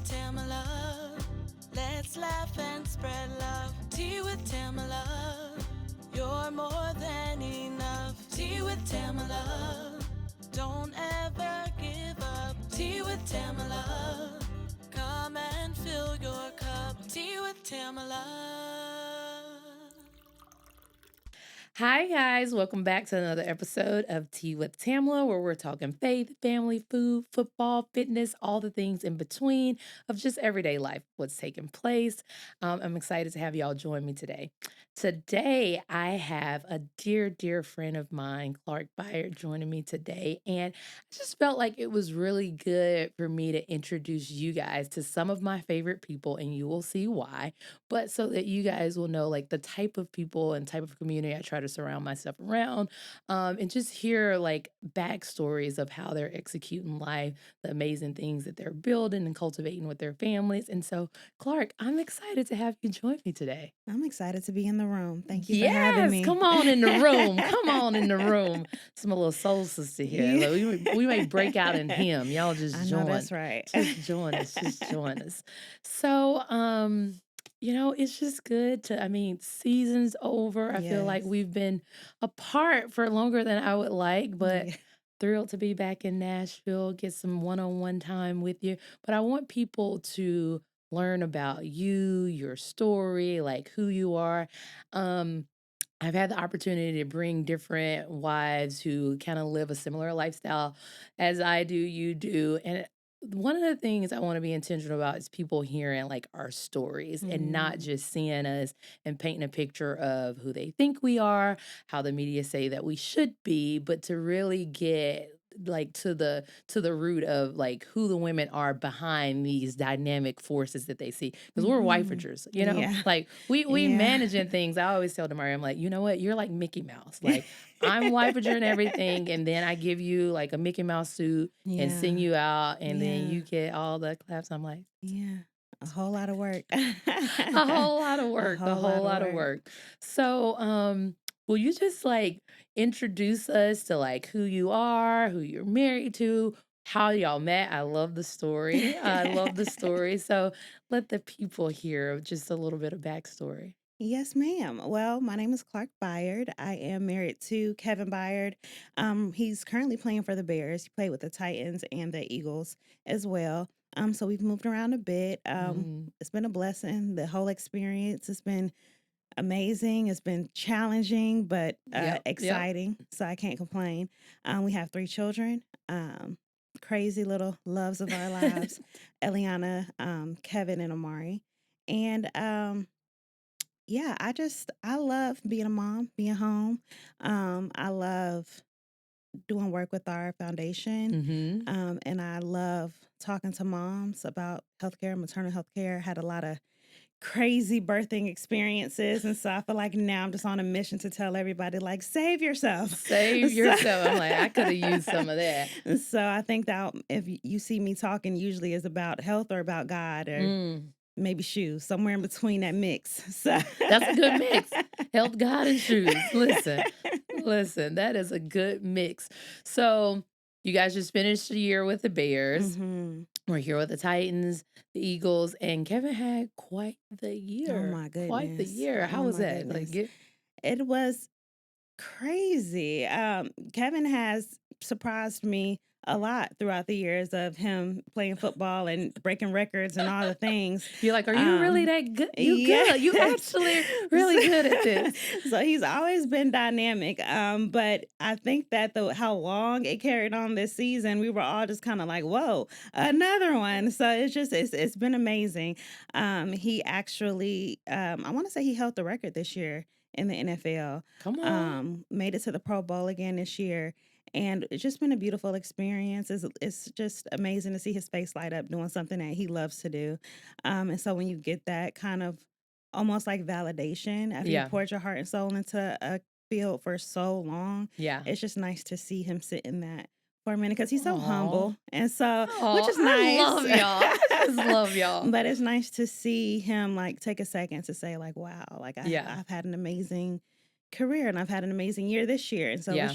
Tamela. Let's laugh and spread love. Tea with Tamela. You're more than enough. Tea with Tamela. Don't ever give up. Tea with Tamela. Come and fill your cup. Tea with Tamela. Hi, guys. Welcome back to another episode of Tea with Tamela, where we're talking faith, family, food, football, fitness, all the things in between of just everyday life, what's taking place. I'm excited to have y'all join me today. Today, I have a dear, dear friend of mine, Clarke Byard, joining me today. And I just felt like it was really good for me to introduce you guys to some of my favorite people, and you will see why. But so that you guys will know like the type of people and type of community I try to surround myself around, and just hear like backstories of how they're executing life, the amazing things that they're building and cultivating with their families. And so, Clarke, I'm excited to have you join me today. I'm excited to be in the room. Thank you for having Yes, me. come on in the room. Come on in the room. It's my little soul sister here. Yeah. Like, we may break out in hymn. Y'all just I know join. that's right. Just join us. Just join us. So, it's just good to, season's over. I feel like Yes. we've been apart for longer than I would like, but Yeah. thrilled to be back in Nashville, get some one-on-one time with you. But I want people to learn about you, your story, like who you are. Um, I've had the opportunity to bring different wives who kind of live a similar lifestyle as I do, you do. And one of the things I want to be intentional about is people hearing like our stories and not Mm. just seeing us and painting a picture of who they think we are, how the media say that we should be, but to really get like to the root of like who the women are behind these dynamic forces that they see, because we're Mhm. wifers, Yeah. like we Yeah. managing things. I always tell Demari, I'm like, you know what, you're like Mickey Mouse. Like, I'm wifager and everything, and then I give you like a Mickey Mouse suit and Yeah. send you out, and then Yeah. you get all the claps. I'm like, Yeah. A whole lot of work. a whole lot of A work, a whole whole lot of lot of work. work. So, will you just like introduce us to like who you are, who you're married to, how y'all met? I love the story. I love the story. So let the people hear just a little bit of backstory. Yes, ma'am. Well, my name is Clarke Byard. I am married to Kevin Byard. He's currently playing for the Bears. He played with the Titans and the Eagles as well. So we've moved around a bit. Mhm. It's been a blessing. The whole experience has been amazing. It's been challenging, but Yep. Yep. exciting. So I can't complain. We have 3 children. Crazy little loves of our lives, Eliana, Kevin, and Amari. And yeah, I love being a mom, being home. I love doing work with our foundation. Mhm. And I love talking to moms about healthcare, maternal healthcare. Had a lot of crazy birthing experiences. And so I feel like now I'm just on a mission to tell everybody, like, save yourself. Save So, yourself. I'm like, I coulda used some of that. so I think that if you see me talking, usually is about health or about God or Mm. maybe shoes, somewhere in between that mix. So That's a good mix. Health, God, and shoes. Listen, that is a good mix. So, you guys just finished the year with the Bears. hmm We're here with the Titans, the Eagles, and Kevin had quite the Oh year. my Quite the goodness. year. How Oh was my that? Like, goodness. It was crazy. Kevin has surprised me a lot throughout the years of him playing football and breaking records and all the things. you're like, are you really Um, that good? You yeah. good. You actually really good at this. So he's always been dynamic. But I think that how long it carried on this season, we were all just kind of like, whoa, another one. So it's been amazing. He actually I want to say he held the record this year in the NFL. Come on. Made it to the Pro Bowl again this year. And it's just been a beautiful experience. It's just amazing to see his face light up doing something that he loves to do. And so when you get that kind of almost like validation after you Yeah. poured your heart and soul into a field for so long, Yeah. it's just nice to see him sit in that for a minute because he's so Aw. humble. And so, which Oh, is I nice. love y'all. I just love y'all. But it's nice to see him like take a second to say, like, wow, like Yeah. I've had an amazing career and I've had an amazing year this year. And so Yeah.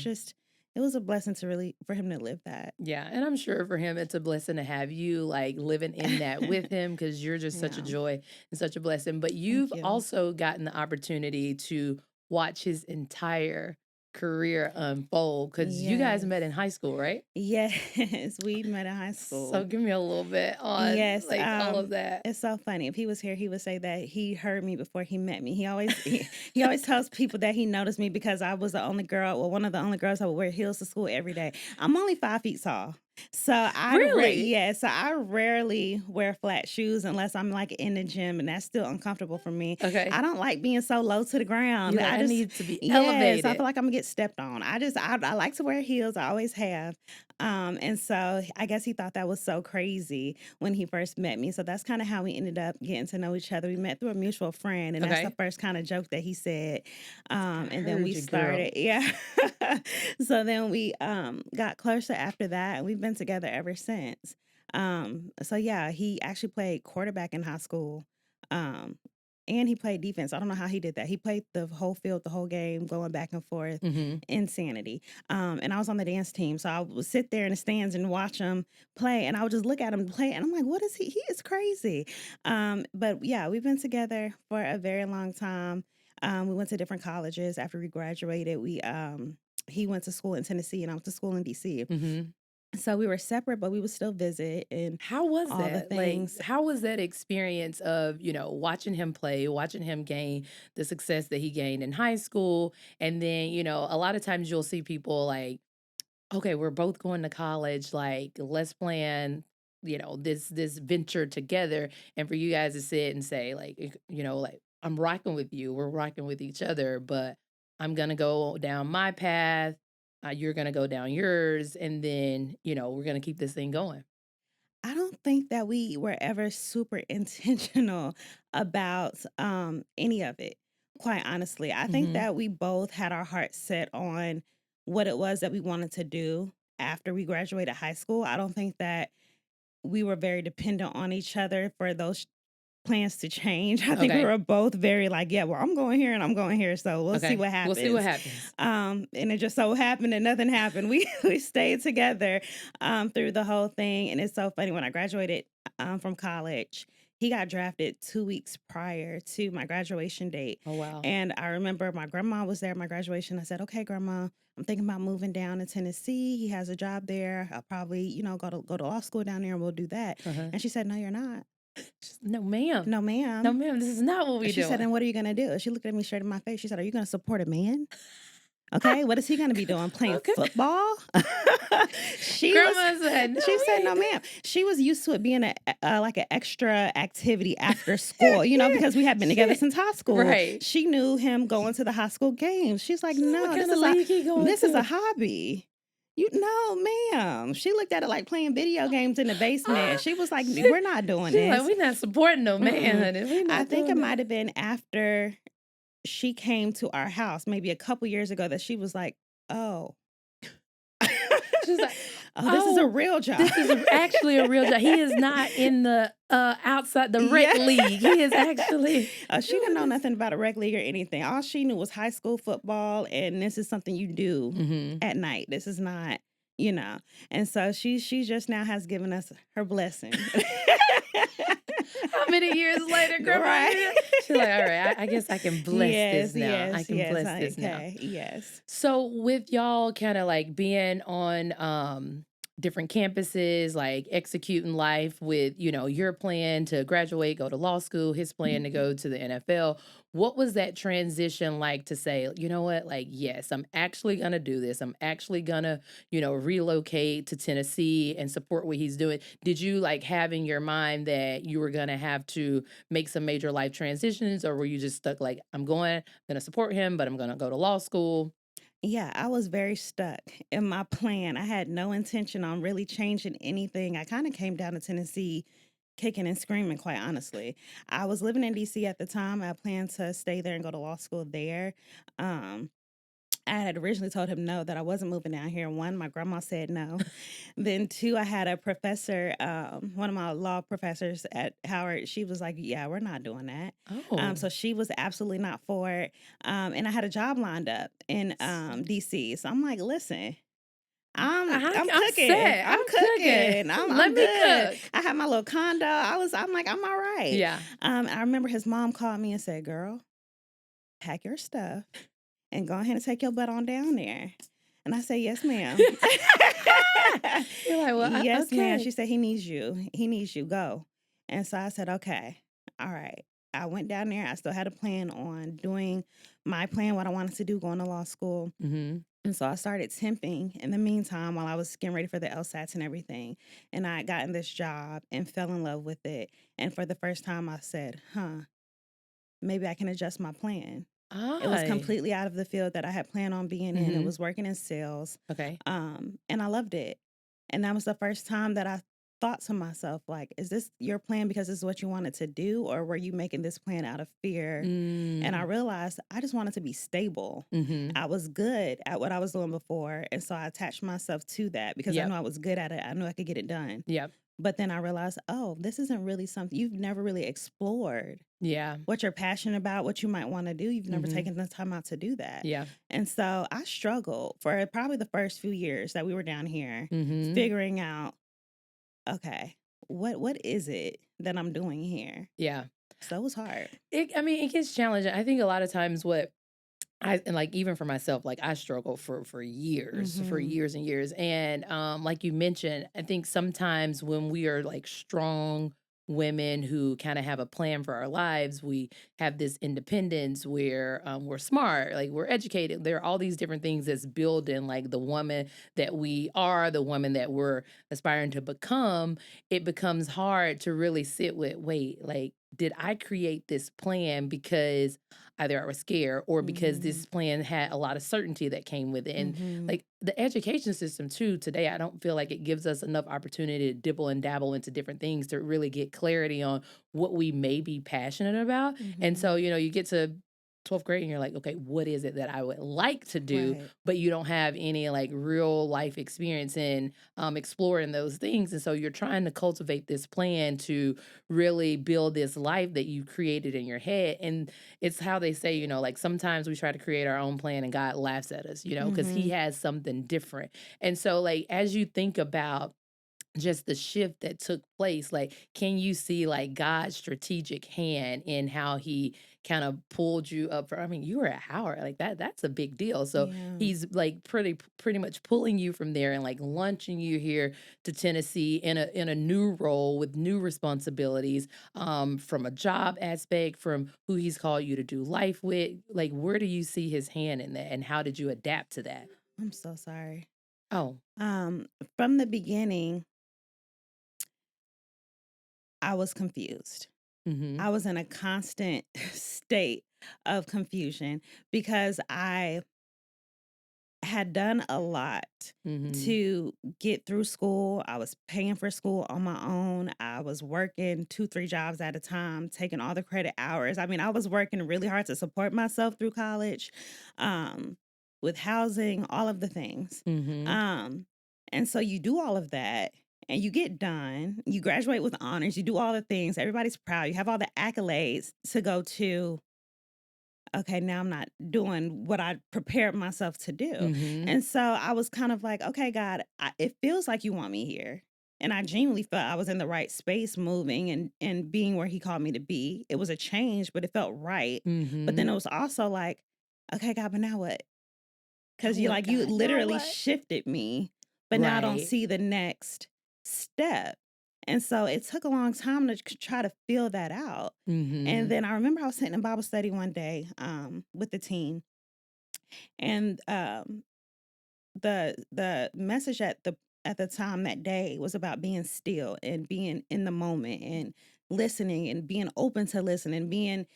it was a blessing for him to live that. Yeah, and I'm sure for him it's a blessing to have you like living in that with him because you're just such a Yeah. joy and such a blessing. But Thank you've you. also gotten the opportunity to watch his entire career unfold because you guys Yes. met in high school, right? Yes, we met in high So school. give me a little bit on Yes, like all of that. it's so funny. If he was here, he would say that he heard me before he met me. He always tells people that he noticed me because I was the only girl, well, one of the only girls that would wear heels to school every day. I'm only 5 feet tall. Really? So I rarely wear flat shoes unless I'm like in the gym, and that's still uncomfortable for me. Okay. I don't like being so low to the ground. You like, I need to be Yes, I elevated. feel like I'm gonna get stepped on. I like to wear heels. I always have. And so I guess he thought that was so crazy when he first met me. So that's kind of how we ended up getting to know each other. We met through a mutual friend, and that's the Okay. first kind of joke that he said. I And then we heard you, girl. started, yeah. So then we got closer after that, and we've been together ever since. So yeah, he actually played quarterback in high school. Um, and he played defense. I don't know how he did that. He played the whole field, the whole game, going back and forth. Hmm. Insanity. And I was on the dance team, so I would sit there in the stands and watch him play, and I would just look at him play, and I'm like, "What is he? He is crazy." But yeah, we've been together for a very long time. We went to different colleges after we graduated. He went to school in Tennessee, and I went to school in DC. Hmm. So we were separate, but we would still visit and How was all the that? Like, things. how was that experience of, watching him play, watching him gain the success that he gained in high school? And then, a lot of times you'll see people like, okay, we're both going to college, like, let's plan, this venture together. And for you guys to sit and say, like, like, I'm rocking with you, we're rocking with each other, but I'm gonna go down my path, you're gonna go down yours, and then, we're gonna keep this thing going. I don't think that we were ever super intentional about any of it, quite honestly. I think Hmm. that we both had our hearts set on what it was that we wanted to do after we graduated high school. I don't think that we were very dependent on each other for those plans to change. I think we Okay. were both very like, yeah, well, I'm going here and I'm going here, so we'll see Okay. what We'll see what happens. happens. And it just so happened that nothing happened. We stayed together through the whole thing, and it's so funny when I graduated from college. He got drafted 2 weeks prior to my graduation date. Oh, wow. And I remember my grandma was there at my graduation. I said, okay, grandma, I'm thinking about moving down to Tennessee. He has a job there. I'll probably, go to law school down there and we'll do that. Uh-huh. And she said, no, you're not. No, ma'am. No, No, ma'am. ma'am, this is not what we're She said, doing. "And what are you gonna do?" She looked at me straight in my face. She said, "Are you gonna support a man? Okay, what is he gonna be doing? Playing Okay. football?" she was. Grandma said, no, She said, we "No, ain't. ma'am." She was used to it being like an extra activity after school, because we had been together Shit. since high school. Right. She knew him going to the high school games. She's like, She's like, what "No, kind of league he going this is a to? hobby." You know, ma'am. She looked at it like playing video games in the basement. Ah, She was like, she, "We're not doing she's like, this." we not supporting no man, Mm-mm. honey. We I not think it doing might that. have been after she came to our house maybe a couple years ago that she was like, "Oh, She's like, oh, this is a oh, real job." this is actually a real job. He is not in the outside the rec Yeah. league. He is actually She didn't doing know this. nothing about a rec league or anything. All she knew was high school football, and this is something you do Hmm. at night. This is not, you know. And so she just now has given us her blessing. How many years later, Grandma? Right. She's like, all right, I guess I can bless this Yes, now. I yes, can yes. bless this now. Okay, yes. So with y'all kind of like being on different campuses, like executing life with, your plan to graduate, go to law school, his plan to go to the NFL. What was that transition like to say, you know what, like, yes, I'm actually gonna do this. I'm actually gonna, relocate to Tennessee and support what he's doing. Did you like have in your mind that you were gonna have to make some major life transitions, or were you just stuck like, I'm gonna support him, but I'm gonna go to law school? Yeah, I was very stuck in my plan. I had no intention on really changing anything. I kind of came down to Tennessee kicking and screaming, quite honestly. I was living in DC at the time. I planned to stay there and go to law school there. Um, I had originally told him no, that I wasn't moving down here. One, my grandma said no. Then two, I had a professor, one of my law professors at Howard. She was like, "Yeah, we're not doing that." Oh, So she was absolutely not for it. And I had a job lined up in DC. So I'm like, listen. I'm I'm cooking. set. I'm I'm cooking. cooking. Let I'm me good. cook. I have my little condo. I'm like, I'm all right. Yeah. I remember his mom called me and said, "Girl, pack your stuff and go ahead and take your butt on down there." And I said, "Yes, ma'am." You're like, well, Yes, ma'am. okay. She said, "He needs you. He needs you. Go." And so I said, "Okay, all right." I went down there. I still had a plan on doing my plan, what I wanted to do, going to law school. Mm-hmm. And so I started temping in the meantime while I was getting ready for the LSATs and everything. And I had gotten this job and fell in love with it. And for the first time, I said, maybe I can adjust my plan. It was Ah, completely out of the field that I had planned on being in. It mm-hmm. was working in sales. Okay. And I loved it. And that was the first time that I thought to myself, like, is this your plan because this is what you wanted to do? Or were you making this plan out of fear? And I realized I just wanted to be stable. Mm-hmm. I was good at what I was doing before. And so I attached myself to that because I Yep. knew I was good at it. I knew I could get it done. Yep. But then I realized, oh, this isn't really something you've never really explored Yeah. what you're passionate about, what you might want to do. You've never Mm-hmm. taken the time out to do that. Yeah. And so I struggled for probably the first few years that we were down here, Mm-hmm. figuring out, okay, what is it that I'm doing here? Yeah. So it was hard. It gets challenging. I think a lot of times and like even for myself, like I struggled for years, for Mhm. years and years. And like you mentioned, I think sometimes when we are like strong women who kind of have a plan for our lives, we have this independence where we're smart, like we're educated. There are all these different things that's building like the woman that we are, the woman that we're aspiring to become. It becomes hard to really sit with, wait, like, did I create this plan because either I was scared or because Mhm. this plan had a lot of certainty that came with it? And Mhm. like the education system too, today, I don't feel like it gives us enough opportunity to dibble and dabble into different things to really get clarity on what we may be passionate about. And so, Mhm. you get to 12th grade and you're like, okay, what is it that I would like to do? Right. But you don't have any like real life experience in exploring those things. And so you're trying to cultivate this plan to really build this life that you created in your head. And it's how they say, like sometimes we try to create our own plan and God laughs at us, because he Mhm. has something different. And so, like, as you think about just the shift that took place, like, can you see like God's strategic hand in how he kind of pulled you up I mean, you were at Howard, like that's a big deal. So Yeah. he's like pretty much pulling you from there and like launching you here to Tennessee in a new role with new responsibilities, from a job aspect, from who he's called you to do life with. Like, where do you see his hand in that and how did you adapt to that? I'm so sorry. Oh. From the beginning, I was confused. Mm-hmm. I was in a constant state of confusion because I had done a lot Mm-hmm. to get through school. I was paying for school on my own. I was working 2, 3 jobs at a time, taking all the credit hours. I mean, I was working really hard to support myself through college, um, with housing, all of the things. Mm-hmm. Um, and so you do all of that and you get done, you graduate with honors, you do all the things, everybody's proud, you have all the accolades to go to, okay, now I'm not doing what I prepared myself to do. Mm-hmm. And so I was kind of like, okay, God, it feels like you want me here. And I genuinely felt I was in the right space moving and being where he called me to be. It was a change, but it felt right. But Mm-hmm. then it was also like, okay, God, but now what? Now Because what, you God? Now literally what? shifted me, but now I don't Right. see the next step. And so it took a long time to try to feel that out. And Mhm. then I remember I was sitting in Bible study one day with the team, and the message at the time that day was about being still and being in the moment and listening and being open to listen and being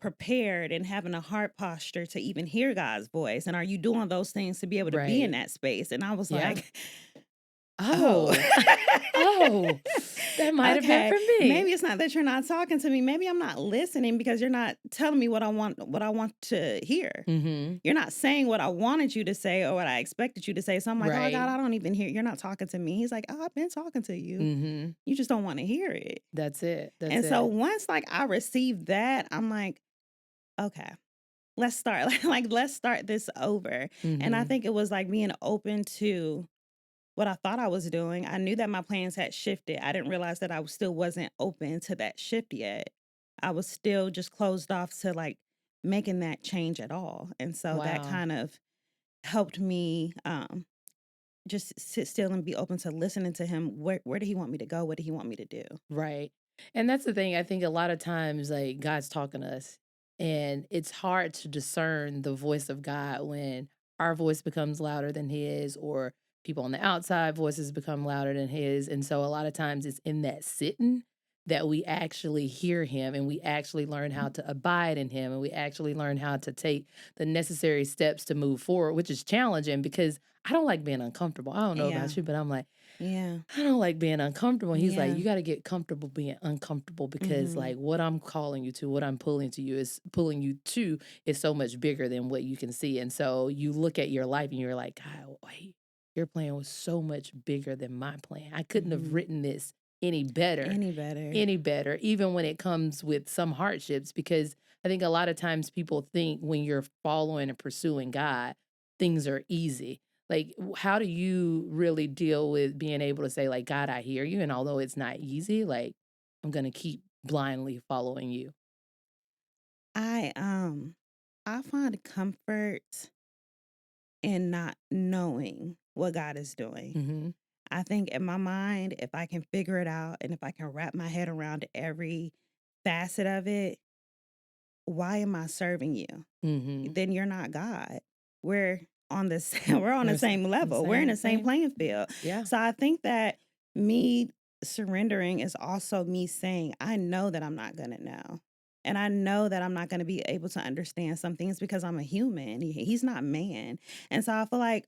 prepared and having a heart posture to even hear God's voice. And are you doing those things to be able to be in Right. that space? And I was Yeah. like, oh. Oh. Oh, that might have been Okay, for me. maybe it's not that you're not talking to me. Maybe I'm not listening because you're not telling me what I want to hear. Mhm. You're not saying what I wanted you to say or what I expected you to say. So I'm like, "Oh God, Right. I don't even hear. You're not talking to me." He's like, "Oh, I've been talking to you. Mhm. You just don't want to hear it." That's it. That's And so it. once like I received that, I'm like, "Okay, let's start. Like let's start this over." And I Mhm. think it was like being open to what I thought I was doing. I knew that my plans had shifted. I didn't realize that I still wasn't open to that shift yet. I was still just closed off to like making that change at all. And so that Wow. kind of helped me just sit still and be open to listening to him. Where did he want me to go? What did he want me to do? Right. And that's the thing. I think a lot of times, like, God's talking to us, and it's hard to discern the voice of God when our voice becomes louder than His, or people on the outside voices become louder than His. And so, a lot of times, it's in that sitting that we actually hear Him, and we actually learn how to abide in Him, and we actually learn how to take the necessary steps to move forward, which is challenging because I don't like being uncomfortable. I don't know Yeah. about you, but I'm like, Yeah. I don't like being uncomfortable. And he's like, Yeah. you got to get comfortable being uncomfortable because Mhm. like what I'm calling you to, what I'm pulling you to is so much bigger than what you can see. And so you look at your life and you're like, God, wait, your plan was so much bigger than my plan. I couldn't have Mhm. written this any better, Any better. even when it comes with some hardships, because I think a lot of times people think when you're following and pursuing God, things are easy. Like, how do you really deal with being able to say, like, God, I hear you. And although it's not easy, like, I'm going to keep blindly following you. I I find comfort in not knowing what God is doing. Mm-hmm. I think in my mind, if I can figure it out and if I can wrap my head around every facet of it, why am I serving you? Mm-hmm. Then you're not God. We're on the we're on the There's same level. We're in the same playing field. Yeah. So I think that me surrendering is also me saying, I know that I'm not going to know. And I know that I'm not going to be able to understand some things because I'm a human. He's not man. And so I feel like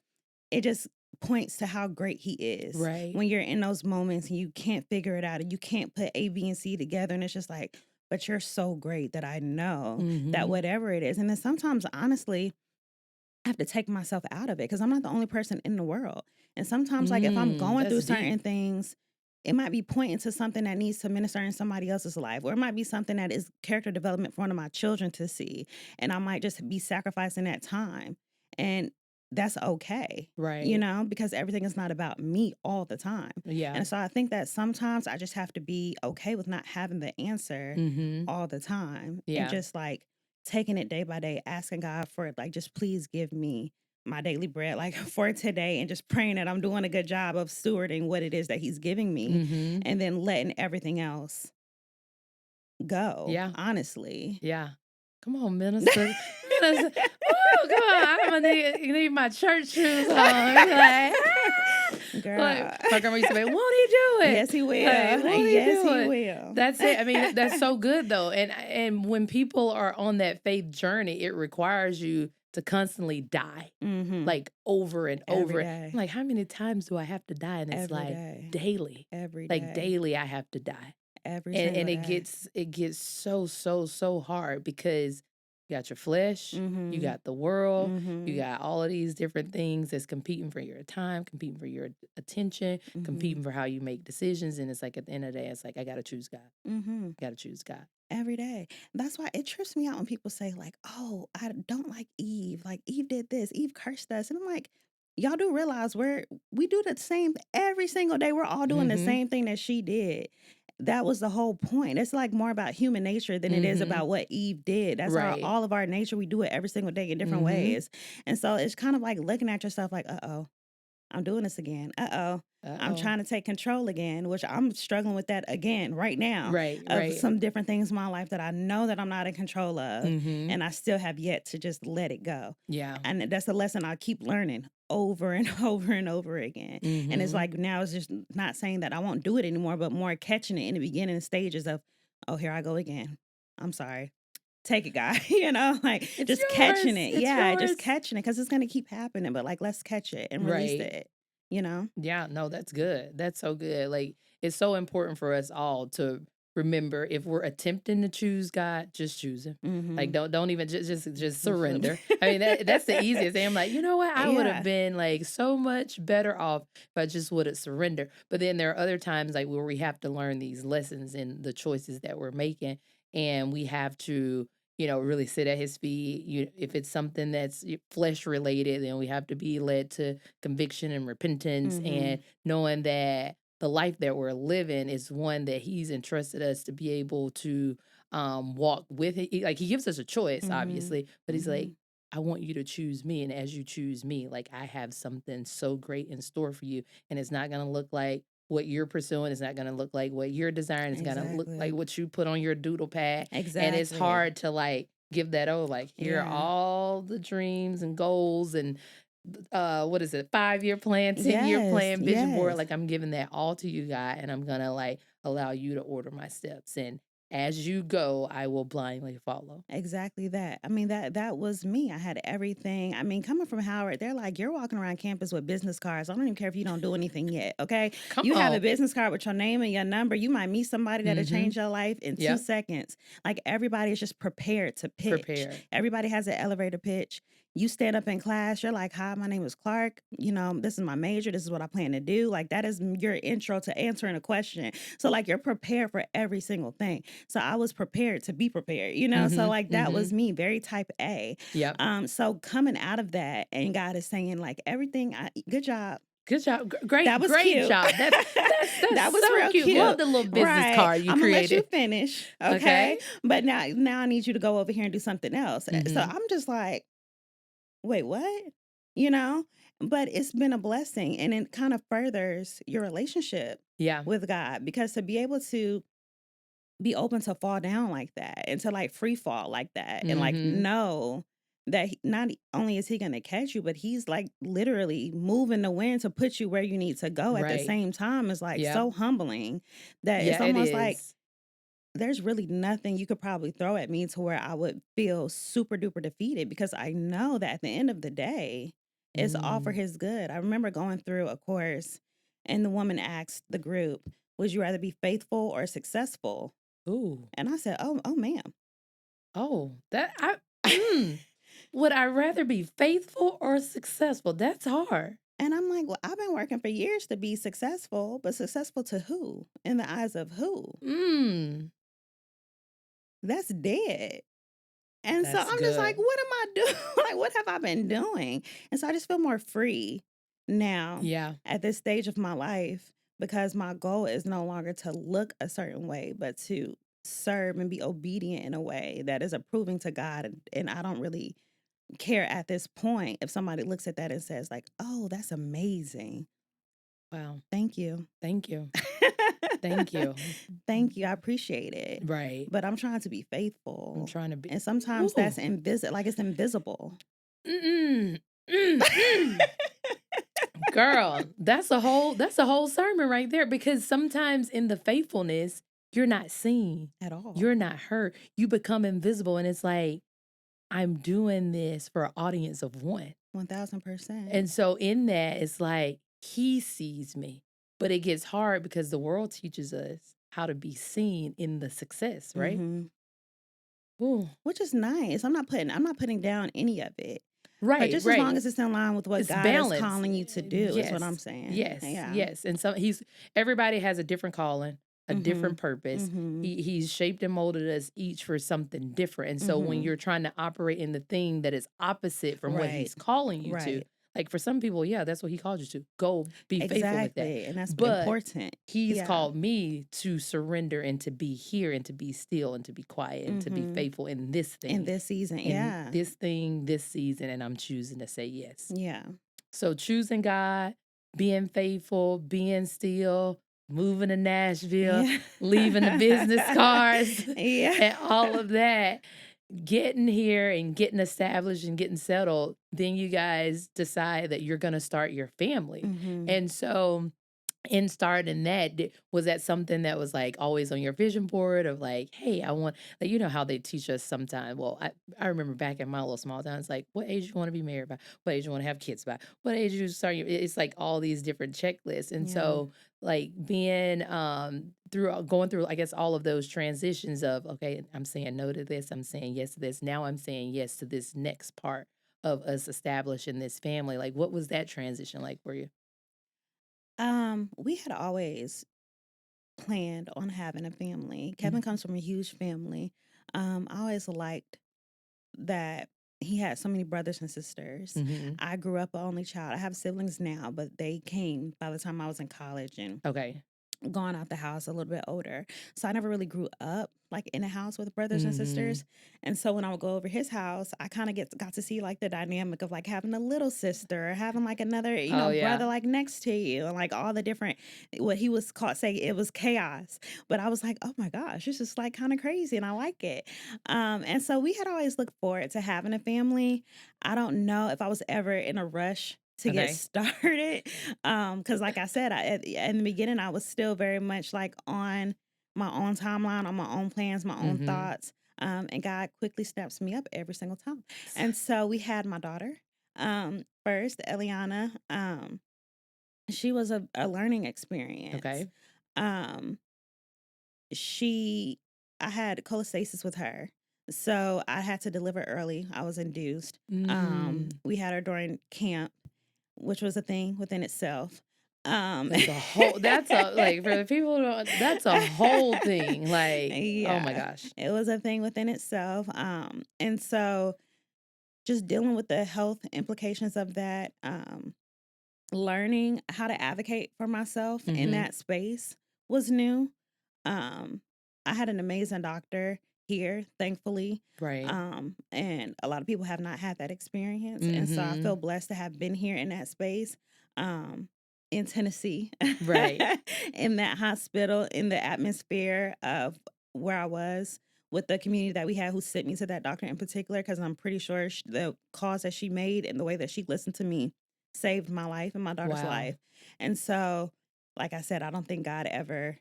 it just points to how great he is. Right. When you're in those moments and you can't figure it out and you can't put A, B, and C together. And it's just like, but you're so great that I know that Mm-hmm. whatever it is. And then sometimes, honestly, I have to take myself out of it because I'm not the only person in the world. And sometimes, like if I'm going through That's certain deep. things, it might be pointing to something that needs to minister in somebody else's life, or it might be something that is character development for one of my children to see. And I might just be sacrificing that time. And that's okay, Right. because everything is not about me all the time. Yeah. And so I think that sometimes I just have to be okay with not having the answer Mm-hmm. all the time. And Yeah. just like taking it day by day, asking God for it, like, just please give me my daily bread, like for today, and just praying that I'm doing a good job of stewarding what it is that He's giving me, Mm-hmm. and then letting everything else go, Yeah. honestly. Yeah. Come on, minister. Minister. Oh, come on. I'm gonna need my church shoes on. Like, Girl. like, my grandma used to say, won't he do it? Yes, He will. Like, won't he Yes, do He it? will. That's it. I mean, that's so good though. And when people are on that faith journey, it requires you to constantly die. Mm-hmm. Like over and Every over. day. I'm like, how many times do I have to die? And it's Every like day. daily. Every Like day. daily I have to die. Every And single it day. gets so hard because you got your flesh, you Mm-hmm. got the world, you Mm-hmm. got all of these different things that's competing for your time, competing for your attention, Mm-hmm. competing for how you make decisions. And it's like at the end of the day, it's like I gotta choose God. Mm-hmm. Gotta choose God. Every day. That's why it trips me out when people say, like, oh, I don't like Eve. Like, Eve did this. Eve cursed us. And I'm like, y'all do realize we do the same every single day. We're all doing the Mm-hmm. same thing that she did. That was the whole point. It's like more about human nature than it is Mm-hmm. about what Eve did. That's Right. all of our nature. We do it every single day in different Mm-hmm. ways. And so it's kind of like looking at yourself like, uh-oh, I'm doing this again. I'm Uh-oh. trying to take control again, which I'm struggling with that again right now. Right, Of right. some different things in my life that I know that I'm not in control of, Mm-hmm. and I still have yet to just let it go. Yeah. And that's a lesson I keep learning over and over and over again. And it's Mm-hmm. like now it's just not saying that I won't do it anymore, but more catching it in the beginning stages of, oh, here I go again. I'm sorry. Take it, guy. Like It's just catching yours. it. It's Yeah, yours. just catching it because it's gonna keep happening. But like, let's catch it and release Right. it. Yeah, no, that's good. That's so good. Like it's so important for us all to remember if we're attempting to choose God, just choose him. Like Mm-hmm. don't even just surrender. I mean that's the easiest thing. I'm like, you know what? I would have Yeah. been like so much better off if I just would have surrendered. But then there are other times like where we have to learn these lessons in the choices that we're making, and we have to really sit at his feet. If it's something that's flesh related, then we have to be led to conviction and repentance, and knowing that the life that we're living is one that he's entrusted us to be able to walk with it. Like, he gives us a choice, obviously, but he's like, I want you to choose me. And as you choose me, like, I have something so great in store for you. And it's not going to look like what you're pursuing. It's not going to look like what you're desiring. It's going to look like what you put on your doodle pad. And it's hard to like give that, here are all the dreams and goals and what is it, 5-year plan, 10-year plan, vision board. Like, I'm giving that all to you, God, and I'm gonna like allow you to order my steps. And as you go, I will blindly follow. Exactly that. I mean, that was me. I had everything. I mean, coming from Howard, they're like, you're walking around campus with business cards. I don't even care if you don't do anything yet, okay? Come You have a on. business card with your name and your number. You might meet somebody that'll change your life in 2 seconds. Like, everybody is just prepared to pitch. Prepared. Everybody has an elevator pitch. You stand up in class, you're like, hi, my name is Clarke. This is my major. This is what I plan to do. Like, that is your intro to answering a question. So, like, you're prepared for every single thing. So I was prepared to be prepared, So like that was me, very type A. Yep. So coming out of that, and God is saying like everything, good job. Good job. Great. That was great cute. job. That's That was so real cute. Love the little business card you I'm gonna let you created. finish. Okay. But now I need you to go over here and do something else. So I'm just like, wait, what? But it's been a blessing, and it kind of furthers your relationship with God, because to be able to be open to fall down like that and to like free fall like that and like know that not only is he going to catch you, but he's like literally moving the wind to put you where you need to go at the same time is like so humbling that it's almost like there's really nothing you could probably throw at me to where I would feel super duper defeated, because I know that at the end of the day, it's all for his good. I remember going through a course and the woman asked the group, would you rather be faithful or successful? Ooh. And I said, oh, ma'am. Oh, would I rather be faithful or successful? That's hard. And I'm like, well, I've been working for years to be successful, but successful to who? In the eyes of who? That's dead. And so I'm just like, what am I doing? Like, what have I been doing? And so I just feel more free now at this stage of my life, because my goal is no longer to look a certain way, but to serve and be obedient in a way that is approving to God. And I don't really care at this point if somebody looks at that and says like, oh, that's amazing. Wow. Thank you. Thank you. Thank you. Thank you. I appreciate it. Right. But I'm trying to be faithful. I'm trying to be. And sometimes that's like it's invisible. Girl, that's a whole sermon right there, because sometimes in the faithfulness, you're not seen at all. You're not heard. You become invisible, and it's like, I'm doing this for an audience of one. 1000%. And so in that, it's like he sees me, but it gets hard because the world teaches us how to be seen in the success, right? Ooh. Which is nice. I'm not putting down any of it. Right. But just as long as it's in line with what God is calling you to do, is what I'm saying. Yes. Yes. And so everybody has a different calling, a different purpose. He's shaped and molded us each for something different. And so when you're trying to operate in the thing that is opposite from what he's calling you to, like for some people, that's what he called you to. Go be faithful with that. And that's important. He's called me to surrender and to be here and to be still and to be quiet and to be faithful in this thing. In this season, This thing, this season, and I'm choosing to say yes. Yeah. So choosing God, being faithful, being still, moving to Nashville, leaving the business cards, and all of that, getting here and getting established and getting settled, then you guys decide that you're going to start your family. And so in starting that, was that something that was like always on your vision board of like, hey, I want, like, you know how they teach us sometimes. Well, I remember back in my little small town, it's like, what age you want to be married by? What age you want to have kids by? What age you start? It's like all these different checklists. And so like being going through, I guess, all of those transitions of, okay, I'm saying no to this, I'm saying yes to this. Now I'm saying yes to this next part of us establishing this family. Like, what was that transition like for you? We had always planned on having a family. Kevin comes from a huge family. I always liked that he had so many brothers and sisters. Mhm. I grew up an only child. I have siblings now, but they came by the time I was in college and Okay. gone out the house a little bit older. So I never really grew up like in a house with brothers and Mhm. sisters. And so when I would go over his house, I kind of got to see like the dynamic of like having a little sister or having like another, Oh, brother yeah. like next to you and like all the different what he was called say it was chaos. But I was like, oh my gosh, this is like kind of crazy and I like it. And so we had always looked forward to having a family. I don't know if I was ever in a rush to get Okay. started. Because like I said, in the beginning, I was still very much like on my own timeline, on my own plans, my own Mhm. thoughts. And God quickly snaps me up every single time. And so we had my daughter first, Eliana. She was a learning experience. Okay. Um, she I had cholestasis with her. So I had to deliver early. I was induced. Mm. We had her during camp, which was a thing within itself. Um That's a like, for the people who don't that's a whole thing, like, oh my yeah, gosh. it was a thing within itself. And so just dealing with the health implications of that, learning how to advocate for myself in Mhm. that space was new. Um, I had an amazing doctor here, thankfully. Right. And a lot of people have not had that experience. And so I feel Mhm. blessed to have been here in that space, in Tennessee, Right. in that hospital, in the atmosphere of where I was with the community that we had who sent me to that doctor in particular, because I'm pretty sure the calls that she made and the way that she listened to me saved my life and my daughter's Wow. life. And so, like I said, I don't think God ever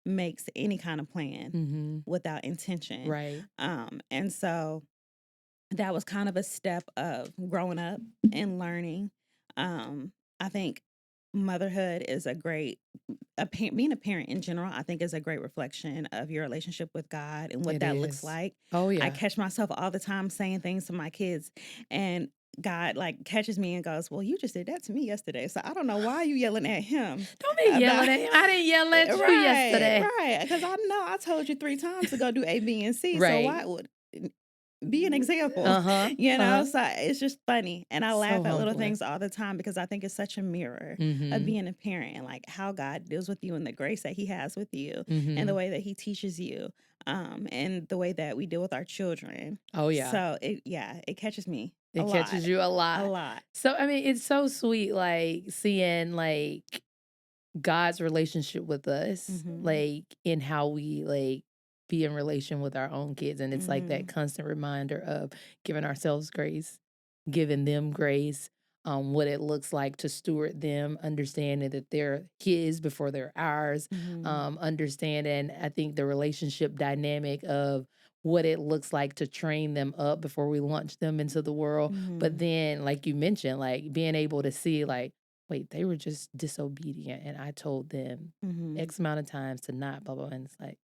makes any kind of plan Mhm. without intention. Right. And so that was kind of a step of growing up and learning. I think motherhood is being a parent in general, I think is a great reflection of your relationship with God and what It that looks is. like. Oh, I yeah. catch myself all the time saying things to my kids and God like catches me and goes, "Well, you just did that to me yesterday. So I don't know why you yelling at him Don't be about." yelling at him. I didn't yell at you Right, yesterday. right. Because I know I told you 3 times to go do A, B, and C. So Right. why would be an example, Uh-huh. you know? Uh-huh. So it's just funny. And I So laugh at little humbling. things all the time because I think it's such a mirror of Mhm. being a parent and like how God deals with you and the grace that He has with you and the Mhm. way that He teaches you, and the way that we deal with our children. Oh, yeah. So it catches me a It lot, catches you a a lot. lot. So, I mean, it's so sweet, like, seeing, like, God's relationship with us, Mhm. like, in how we, like, be in relation with our own kids, and it's like that Mhm. constant reminder of giving ourselves grace, giving them grace, what it looks like to steward them, understanding that they're his before they're ours, Mhm. understanding, I think, the relationship dynamic of what it looks like to train them up before we launch them into the world. But Mhm. then, like you mentioned, like, being able to see, like, wait, they were just disobedient, and I told them Mhm. X amount of times to not blah, blah, and it's like,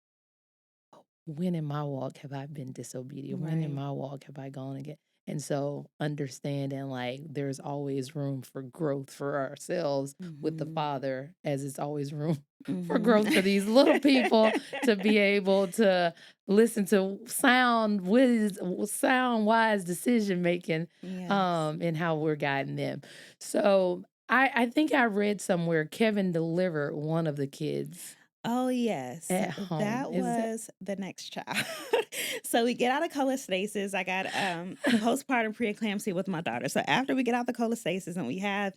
when in my walk have I been disobedient? When in Right. my walk have I gone again? And so understanding, like, there's always room for growth for ourselves with the Mhm. Father, as it's always room for Mhm. growth for these little people to be able to listen to sound, wise decision making, Yes. and how we're guiding them. So I think I read somewhere Kevin delivered one of the kids Oh, yes. at home. That Is that was the next child. So we get out of cholestasis. I got postpartum preeclampsia with my daughter. So after we get out the cholestasis and we have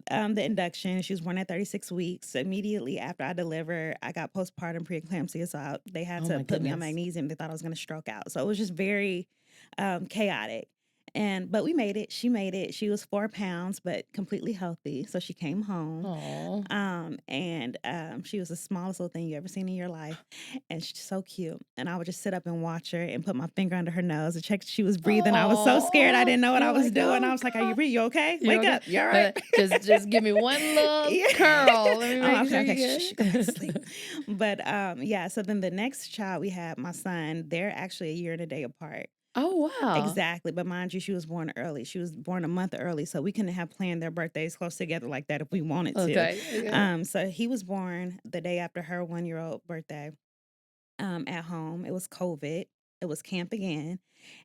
the induction, she was born at 36 weeks. Immediately after I delivered, I got postpartum preeclampsia. So they had Oh to my put me on goodness. magnesium. They thought I was going to stroke out. So it was just very chaotic. But we made it. She made it. She was 4 pounds, but completely healthy. So she came home. Oh. She was the smallest little thing you ever seen in your life, and she's so cute. And I would just sit up and watch her and put my finger under her nose and check if she was breathing. I was so scared, I Oh. didn't know what I You're was like, doing. I "Oh was like, "Are you god. breathing? You okay? You Wake okay? up. You all right?" Just give me one little Yeah. curl. Let me Oh, make okay, sure okay. you Shh, go back to sleep. good." But yeah. So then the next child we had, my son. They're actually a year and a day apart. Oh, wow. Exactly, but mind you, she was born early. She was born a month early, so we couldn't have planned their birthdays close together like that if we wanted to. Okay, okay. So he was born the day after her 1-year-old birthday, at home. It was COVID. It was camp again.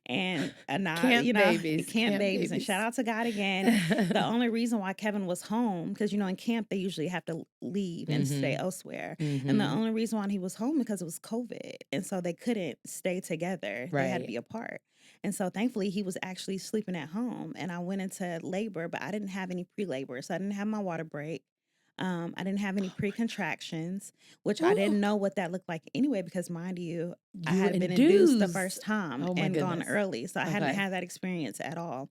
And Camp babies. camp babies. And shout out to God again. The only reason why Kevin was home, because, in camp, they usually have to leave and stay elsewhere. And the only reason why he was home because it was COVID. And so they couldn't stay together. They had to Right. be apart. And so thankfully he was actually sleeping at home. And I went into labor, but I didn't have any pre-labor. So I didn't have my water break. I didn't have any pre-contractions, which I didn't Ooh, know what that looked like anyway, because mind you, I you had been induced the induced. first time Oh my and gone goodness. early. So I hadn't Okay. had that experience at all.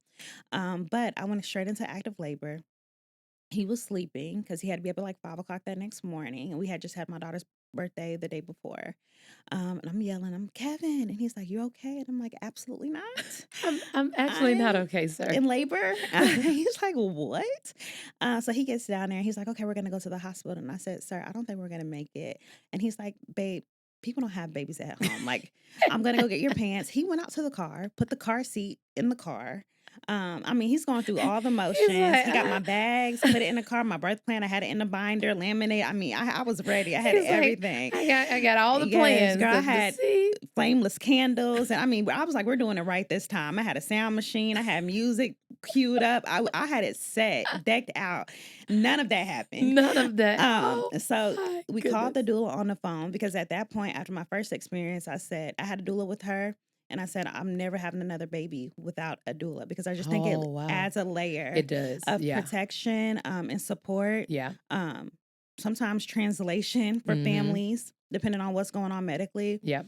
But I went straight into active labor. He was sleeping because he had to be up at like 5 o'clock that next morning. And we had just had my daughter's birthday the day before. And I'm yelling, I'm Kevin. And he's like, you okay? And I'm like, absolutely not. I'm actually not I'm okay, sir. in labor. He's like, what? So he gets down there. He's like, okay, we're going to go to the hospital. And I said, sir, I don't think we're going to make it. And he's like, babe, people don't have babies at home. Like, I'm going to go get your pants. He went out to the car, put the car seat in the car. He's going through all the motions. like, He got my bags, put it in the car, my birth plan. I had it in the binder, laminate. I was ready. I had He's like, everything. I got all the Yes, plans. girl, I The had seat. flameless candles. And I was like, we're doing it right this time. I had a sound machine. I had music queued up. I had it set, decked out. None of that happened. None of that. So My we called the goodness. doula on the phone because at that point, after my first experience, I said, I had a doula with her. And I said, I'm never having another baby without a doula because I just think it Oh, wow. adds a layer It does. of Yeah. protection and support. Yeah. Sometimes translation for families, depending on what's going on medically. Yeah.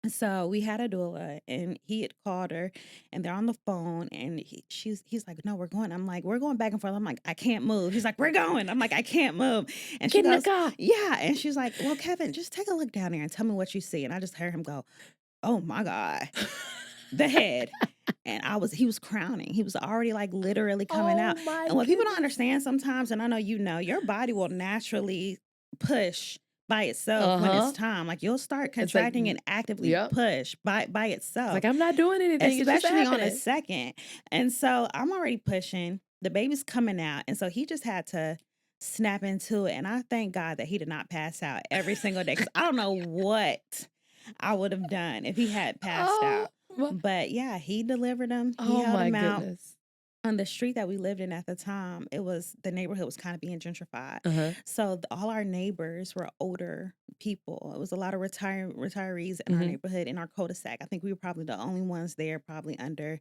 So we had a doula and he had called her and they're on the phone and he's like, no, we're going. I'm like, we're going back and forth. I'm like, I can't move. He's like, we're going. I'm like, I can't move. And she Get in the goes, car. yeah. And she's like, well, Kevin, just take a look down there and tell me what you see. And I just heard him go, oh my God, the head. And he was crowning. He was already like literally coming out. Oh my And what people don't goodness. understand sometimes, and I know your body will naturally push by itself when it's time. Like you'll start It's like, contracting and actively yep. push by It's itself, like, I'm not doing anything. It's just especially on a happening. second. And so I'm already pushing. The baby's coming out. And so he just had to snap into it. And I thank God that he did not pass out every single day because I don't know what I would have done if he had passed Oh, out. my, But yeah, he delivered him. He oh held my him out. goodness. On the street that we lived in at the time, the neighborhood was kind of being gentrified. So all our neighbors were older people. It was a lot of retirees in our neighborhood, in our cul-de-sac. I think we were probably the only ones there, probably under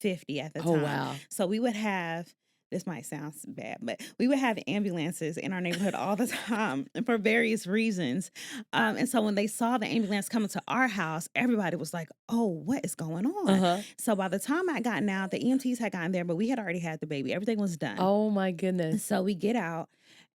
50 at the Oh, time. wow. So we would have, this might sound bad, but we would have ambulances in our neighborhood all the time for various reasons. And so when they saw the ambulance coming to our house, everybody was like, oh, what is going on? So by the time I gotten out, the EMTs had gotten there, but we had already had the baby. Everything was done. Oh my And goodness. so we get out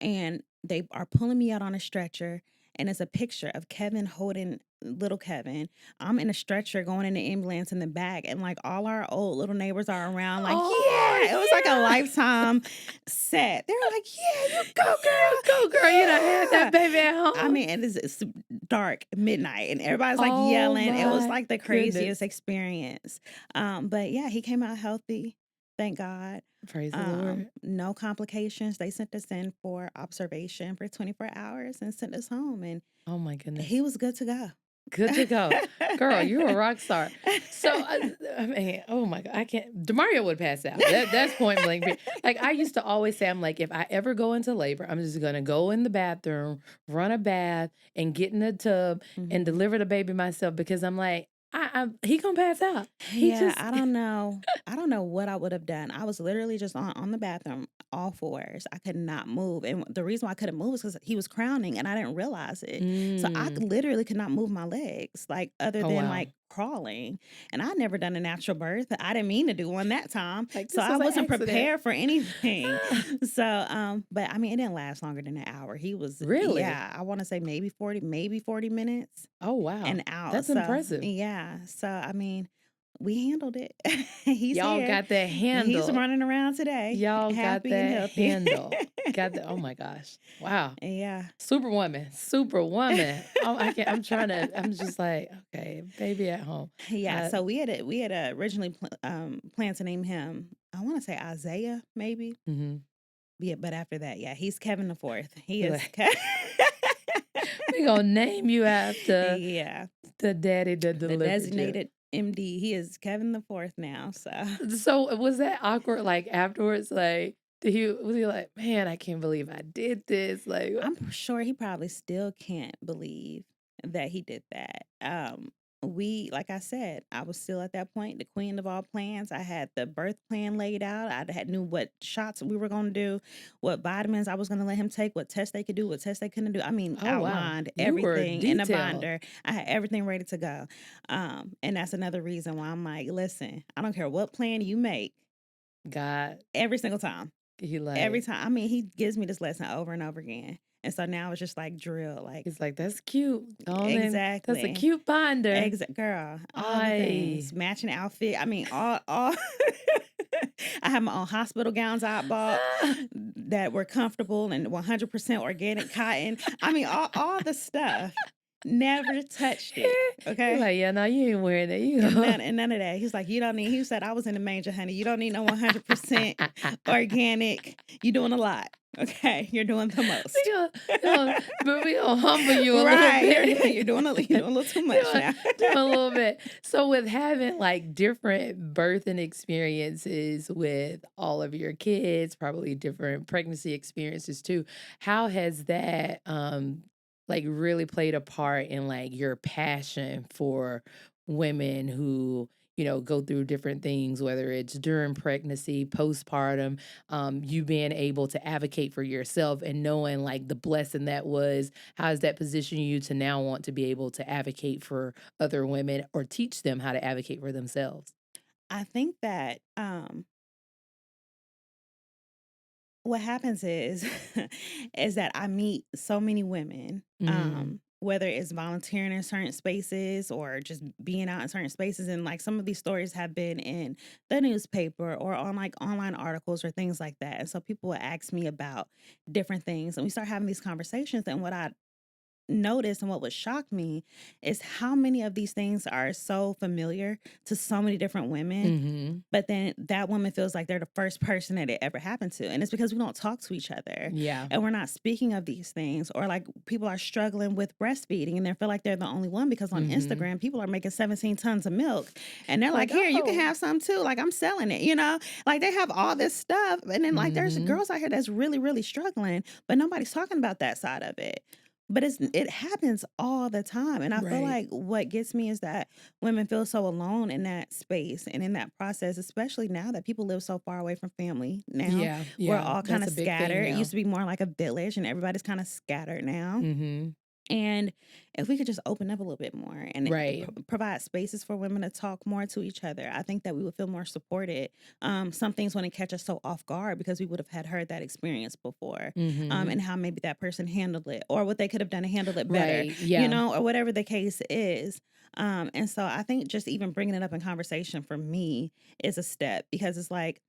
and they are pulling me out on a stretcher. And it's a picture of Kevin holding little Kevin. I'm in a stretcher going in the ambulance in the back. And like all our old little neighbors are around, like, Oh, yeah, it was like a Lifetime set. They were like, yeah, you go, girl. Go, girl. You done had that Yeah. baby at home. I mean, it's dark, midnight, and everybody's like Oh yelling. It was my like the craziest goodness. experience. But yeah, he came out healthy. Thank God. Praise the Lord. No complications. They sent us in for observation for 24 hours and sent us home. And Oh my goodness. he was good to go. Good to go. Girl, you're a rock star. So, I mean, oh my God, I can't. Demario would pass out. That's point blank. Like, I used to always say, I'm like, if I ever go into labor, I'm just going to go in the bathroom, run a bath, and get in the tub and deliver the baby myself because I'm like, he gonna pass out. Yeah, I don't know. I don't know what I would have done. I was literally just on the bathroom, all fours. I could not move. And the reason why I couldn't move is because he was crowning and I didn't realize it. So I literally could not move my legs, like other Oh, than wow. like crawling. And I'd never done a natural birth. I didn't mean to do one that time. Like, So this I was an wasn't accident. prepared for anything. So, but I mean, it didn't last longer than an hour. He was, Really? yeah, I want to say maybe 40 minutes Oh, wow. and out. That's So, impressive. yeah. So, I mean, we handled it. He's Y'all here. got that handle. He's running around today. Y'all got happy and that healthy. handle. Got that. Oh my gosh. Wow. Yeah. Superwoman. Oh, I'm trying to, I'm just like, okay, baby at home. Yeah. So we had originally planned to name him, I want to say Isaiah, maybe. Yeah, but after that, yeah, he's Kevin the Fourth. He is. We gonna name you after Yeah, the daddy that the delivered you. designated MD. He is Kevin the Fourth now. So So was that awkward? Like afterwards, like was he like, man, I can't believe I did this? Like, I'm sure he probably still can't believe that he did that. Like I said, I was still at that point, the queen of all plans. I had the birth plan laid out. I had knew what shots we were going to do, what vitamins I was going to let him take, what tests they could do, what tests they couldn't do. I mean, oh wow, outlined you were everything in a detailed. binder. I had everything ready to go. And that's another reason why I'm like, listen, I don't care what plan you make, God, every single time. he Every like, time. I mean, he gives me this lesson over and over again. And so now it's just like drill, like he's like, that's cute. That's a exactly. cute binder. Girl, all the I things, matching outfit. I mean, all. I have my own hospital gowns I bought that were comfortable and 100% organic cotton. I mean, all the stuff. Never touched it. He's Okay. like, yeah, no, you ain't wearing that. You And none of that. He's like, you don't need. He said, I was in the manger, honey. You don't need no 100% organic. You're doing a lot. Okay, you're doing the most. But we gonna humble you a little Right. bit. You're doing a little too much now. Doing a little bit. So with having like different birthing experiences with all of your kids, probably different pregnancy experiences too, how has that like really played a part in like your passion for women who, go through different things, whether it's during pregnancy, postpartum, you being able to advocate for yourself and knowing like the blessing that was, how does that position you to now want to be able to advocate for other women or teach them how to advocate for themselves? I think that what happens is is that I meet so many women, Mm, whether it's volunteering in certain spaces or just being out in certain spaces. And like some of these stories have been in the newspaper or on like online articles or things like that. And so people will ask me about different things and we start having these conversations. And what I noticed and what would shock me is how many of these things are so familiar to so many different women, mm-hmm. but then that woman feels like they're the first person that it ever happened to. And it's because we don't talk to each other Yeah. and we're not speaking of these things. Or like people are struggling with breastfeeding and they feel like they're the only one because on Mm-hmm. Instagram, people are making 17 tons of milk and they're like, Like, here, you can oh. have some too. Like I'm selling it, you know? Like they have all this stuff. And then like there's Mm-hmm. girls out here that's really, really struggling, but nobody's talking about that side of it. But it happens all the time, and I feel Right. like what gets me is that women feel so alone in that space and in that process, especially now that people live so far away from family now. Yeah. We're Yeah. all kind That's of a big thing scattered. It now. used to be more like a village, and everybody's kind of scattered now. Mm-hmm. And if we could just open up a little bit more and Right. provide spaces for women to talk more to each other, I think that we would feel more supported. Some things wouldn't catch us so off guard because we would have had heard that experience before, Mm-hmm. and how maybe that person handled it or what they could have done to handle it better, Right. Yeah. or whatever the case is. And so I think just even bringing it up in conversation for me is a step because it's like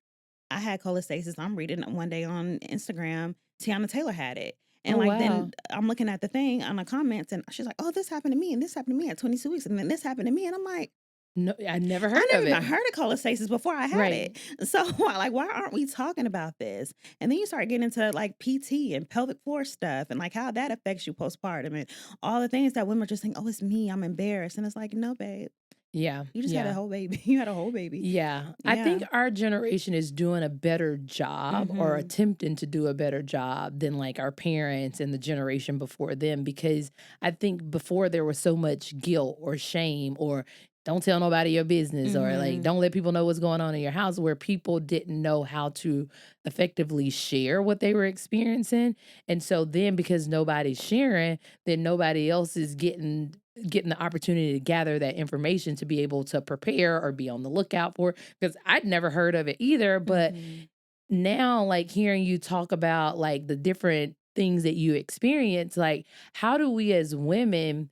I had cholestasis. I'm reading one day on Instagram, Tiana Taylor had it. And Oh like wow. then I'm looking at the thing on the comments and she's like, oh, this happened to me and this happened to me at 22 weeks. And then this happened to me. And I'm like, No, I never I heard never of even it. heard of cholestasis before I had Right. it. So like, why aren't we talking about this? And then you start getting into like PT and pelvic floor stuff and like how that affects you postpartum and all the things that women are just think, oh, it's me. I'm embarrassed. And it's like, no, babe, Yeah. you just had a Yeah. whole baby. You had a whole baby. Yeah. I Yeah. think our generation is doing a better job or Mm-hmm. attempting to do a better job than like our parents and the generation before them because I think before there was so much guilt or shame or don't tell nobody your business or like Mm-hmm. don't let people know what's going on in your house where people didn't know how to effectively share what they were experiencing. And so then because nobody's sharing, then nobody else is getting the opportunity to gather that information to be able to prepare or be on the lookout for because I'd never heard of it either, but Mm-hmm. now like hearing you talk about like the different things that you experience, like how do we as women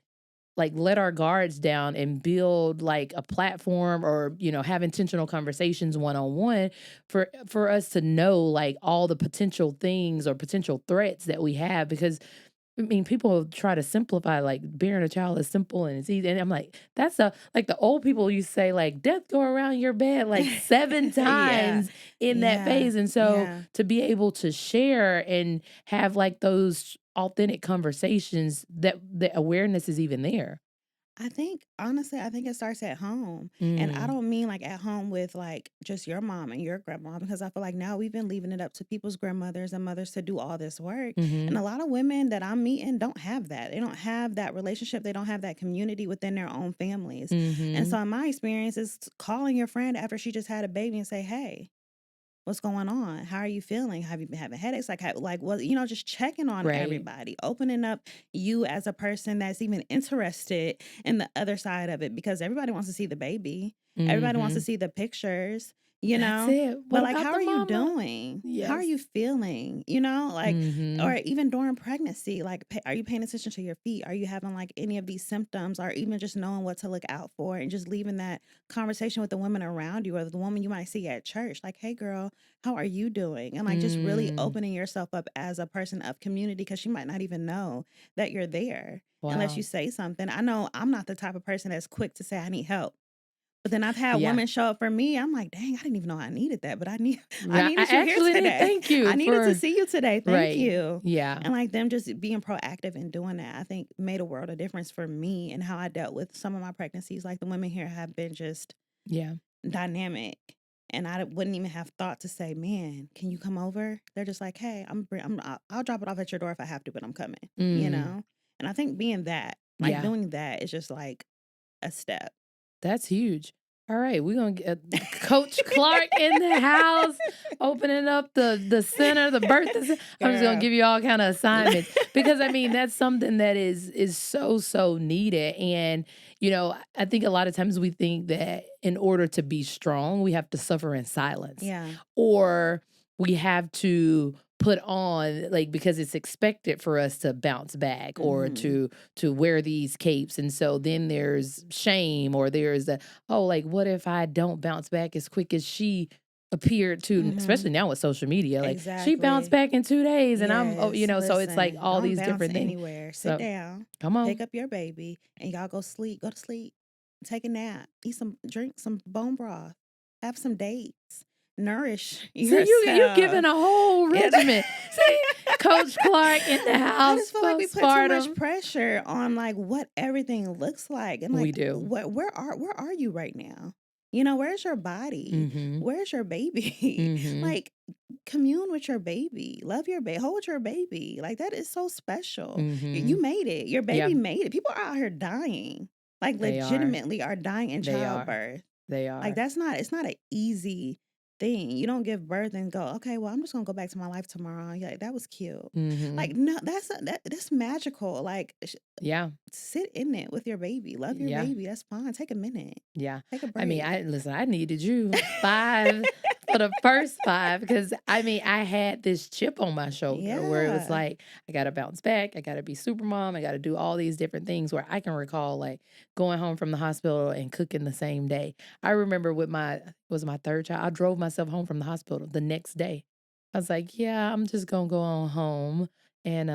like let our guards down and build like a platform or have intentional conversations one-on-one for us to know like all the potential things or potential threats that we have because I mean, people try to simplify like bearing a child is simple and it's easy. And I'm like, that's like the old people you say, like, death go around your bed like 7 Yeah. times in that Yeah. phase. And so Yeah. to be able to share and have like those authentic conversations that the awareness is even there? I think, honestly, I think it starts at home. And I Mm. don't mean like at home with like just your mom and your grandma, because I feel like now we've been leaving it up to people's grandmothers and mothers to do all this work. And Mhm. a lot of women that I'm meeting don't have that. They don't have that relationship. They don't have that community within their own families. And so, Mhm. in my experience, is calling your friend after she just had a baby and say, hey, what's going on? How are you feeling? Have you been having headaches? Like what, just checking on Right. everybody, opening up you as a person that's even interested in the other side of it, because everybody wants to see the baby. Everybody wants to Mhm. see the pictures, That's it. but What like, about how the are you mama? doing? How are Yes. you feeling? Like, or Mhm. even during pregnancy, like, are you paying attention to your feet? Are you having like any of these symptoms, or even just knowing what to look out for and just leaving that conversation with the women around you or the woman you might see at church? Like, hey, girl, how are you doing? And like just really Mm. opening yourself up as a person of community, because she might not even know that you're there unless you Wow. say something. I know I'm not the type of person that's quick to say I need help. But then I've had Yeah. women show up for me. I'm like, dang, I didn't even know I needed that, but I Yeah, I needed you here actually did today. thank I you needed to for see you today. Thank right. you. Yeah. And like them just being proactive and doing that, I think made a world of difference for me and how I dealt with some of my pregnancies. Like the women here have been just Yeah. dynamic. And I wouldn't even have thought to say, man, can you come over? They're just like, hey, I'll drop it off at your door if I have to, but I'm coming, Mm. And I think being that, like Yeah. doing that is just like a step. That's huge. All right, we're gonna get Coach Clarke in the house, opening up the center, the birth. I'm just gonna Girl. give you all kind of assignments because I mean that's something that is so needed. And I think a lot of times we think that in order to be strong, we have to suffer in silence, Yeah. or we have to put on like because it's expected for us to bounce back or Mhm. to wear these capes. And so then there's shame or there's the, oh, like, what if I don't bounce back as quick as she appeared to, Mhm. especially now with social media, like she bounced Exactly. back in 2 days and I'm, oh, Yes. so it's like Listen, all don't these bounce different things. anywhere. Sit So down, come pick on. up your baby, and y'all go sleep. Go to sleep. Take a nap. Drink some bone broth. Have some dates. Nourish See, you giving yourself. a whole Yeah. regimen. See, Coach Clarke in the I house, just feel like we put too much postpartum. pressure on like what everything looks like, and We like do. where are you right now? Where's your body? Mm-hmm. Where's your baby? Mm-hmm. Like, commune with your baby, love your baby, hold your baby. Like, that is so special. Mm-hmm. You made it. Your Yeah, baby made it. People are out here dying, like they are. legitimately are dying in They are. childbirth. They Like, are. it's not an easy thing. You don't give birth and go, okay, well, I'm just gonna go back to my life tomorrow. Yeah, that was cute. Mm-hmm. Like, no, that's magical. Like, Yeah. sit in it with your baby, love your Yeah. baby. That's fine. Take a minute, Yeah. take a I mean, break. I needed you 5 for the first 5 because I mean, I had this chip on my shoulder where it was Yeah. like, I gotta bounce back, I gotta be super mom, I gotta do all these different things where I can recall like going home from the hospital and cooking the same day. I remember with was my third child, I drove myself home from the hospital the next day. I was like, yeah, I'm just gonna go on home. And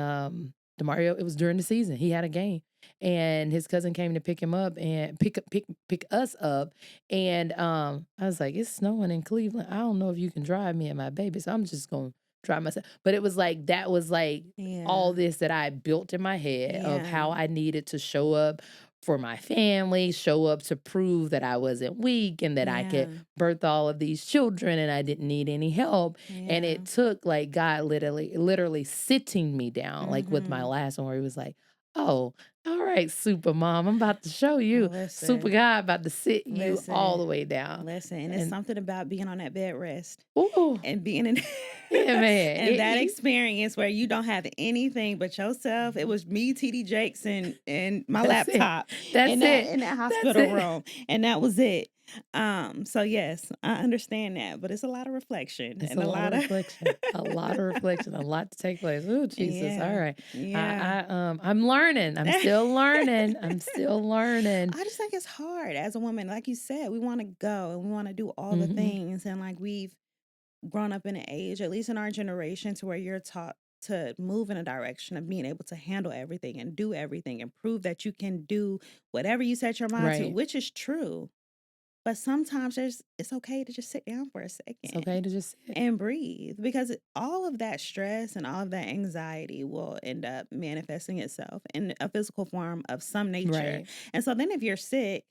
Demario, it was during the season. He had a game and his cousin came to pick him up and pick us up. And I was like, it's snowing in Cleveland. I don't know if you can drive me and my baby, so I'm just gonna drive myself. But it was like that was like all Yeah. this that I built in my head of Yeah. how I needed to show up for my family, show up to prove that I wasn't weak and that I could Yeah. birth all of these children and I didn't need any help. And Yeah. it took like God literally sitting me down, like with my Mhm. last one, where he was like, oh, all right, super mom, I'm about to show you. Super Listen, God about to sit you all listen, the way down. listen. And it's And something about being on that bed rest ooh, and being in yeah, man. and that experience where you don't have anything but yourself. It was me, TD Jakes, and my That's it. laptop That's it. in that That's hospital it. room. And that was it. So yes, I understand that, but it's a lot of reflection It's and a a lot lot of of reflection, a lot of reflection, a lot to take place. Oh, Jesus. All yeah. right. Yeah. I'm learning. I'm still learning. I'm still learning. I just think it's hard as a woman. Like you said, we want to go and we want to do all the Hmm. things. And like we've grown up in an age, at least in our generation, to where you're taught to move in a direction of being able to handle everything and do everything and prove that you can do whatever you set your mind to, Right. which is true. But sometimes it's okay to just sit down for a It's second okay to just sit. and breathe, because all of that stress and all of that anxiety will end up manifesting itself in a physical form of some nature. Right. And so then if you're sick,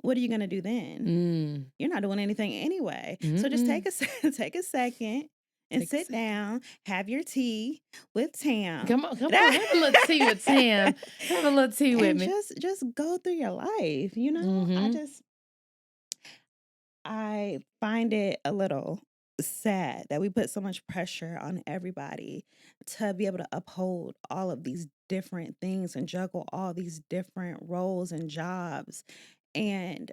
what are you going to do then? Mm. You're not doing anything anyway. So just Mm-mm. take a second and Take a sit second. down, have your tea with Tam. Come on. Have a little tea with Tam. Have a little tea with And me. just go through your life, Mm-hmm. I find it a little sad that we put so much pressure on everybody to be able to uphold all of these different things and juggle all these different roles and jobs. And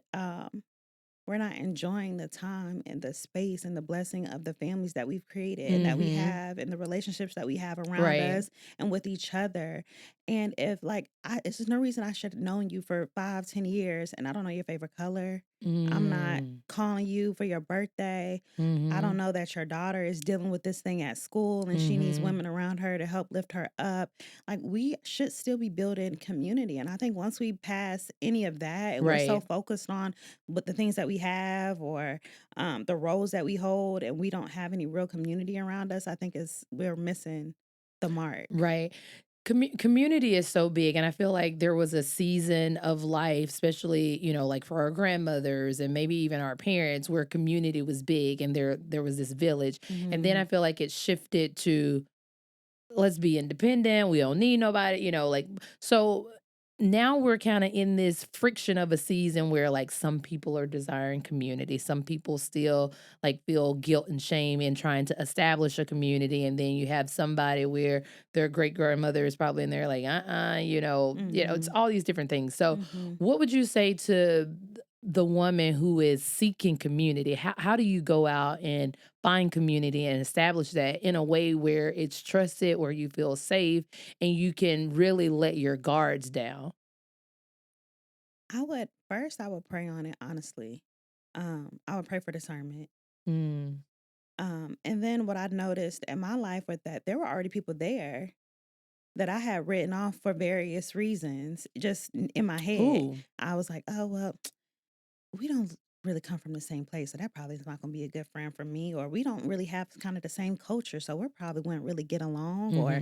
we're not enjoying the time and the space and the blessing of the families that we've created and that we Mm-hmm. have and the relationships that we have around Right. us and with each other. And if it's just no reason I should have known you for 5, 10 years and I don't know your favorite color. I'm not Mm. calling you for your birthday. I Mm-hmm. don't know that your daughter is dealing with this thing at school and she needs Mm-hmm. women around her to help lift her up. Like, we should still be building community. And I think once we pass any of that and we're so Right. focused on with the things that we have or the roles that we hold and we don't have any real community around us, I think we're missing the mark. Right. Community is so big, and I feel like there was a season of life, especially like for our grandmothers and maybe even our parents, where community was big, and there was this village, and then I Hmm. feel like it shifted to let's be independent. We don't need nobody, so now we're kind of in this friction of a season where like some people are desiring community. Some people still like feel guilt and shame in trying to establish a community. And then you have somebody where their great grandmother is probably in there like, it's Hmm. all these different things. So Hmm. what would you say to the woman who is seeking community? How do you go out and find community and establish that in a way where it's trusted, where you feel safe, and you can really let your guards down? I would pray on it, honestly. I would pray for discernment. Mm. And then what I noticed in my life was that there were already people there that I had written off for various reasons. Just in my head, Ooh. I was like, oh, well, we don't really come from the same place. So that probably is not going to be a good friend for me. Or we don't really have kind of the same culture. So we probably wouldn't really get along. Or,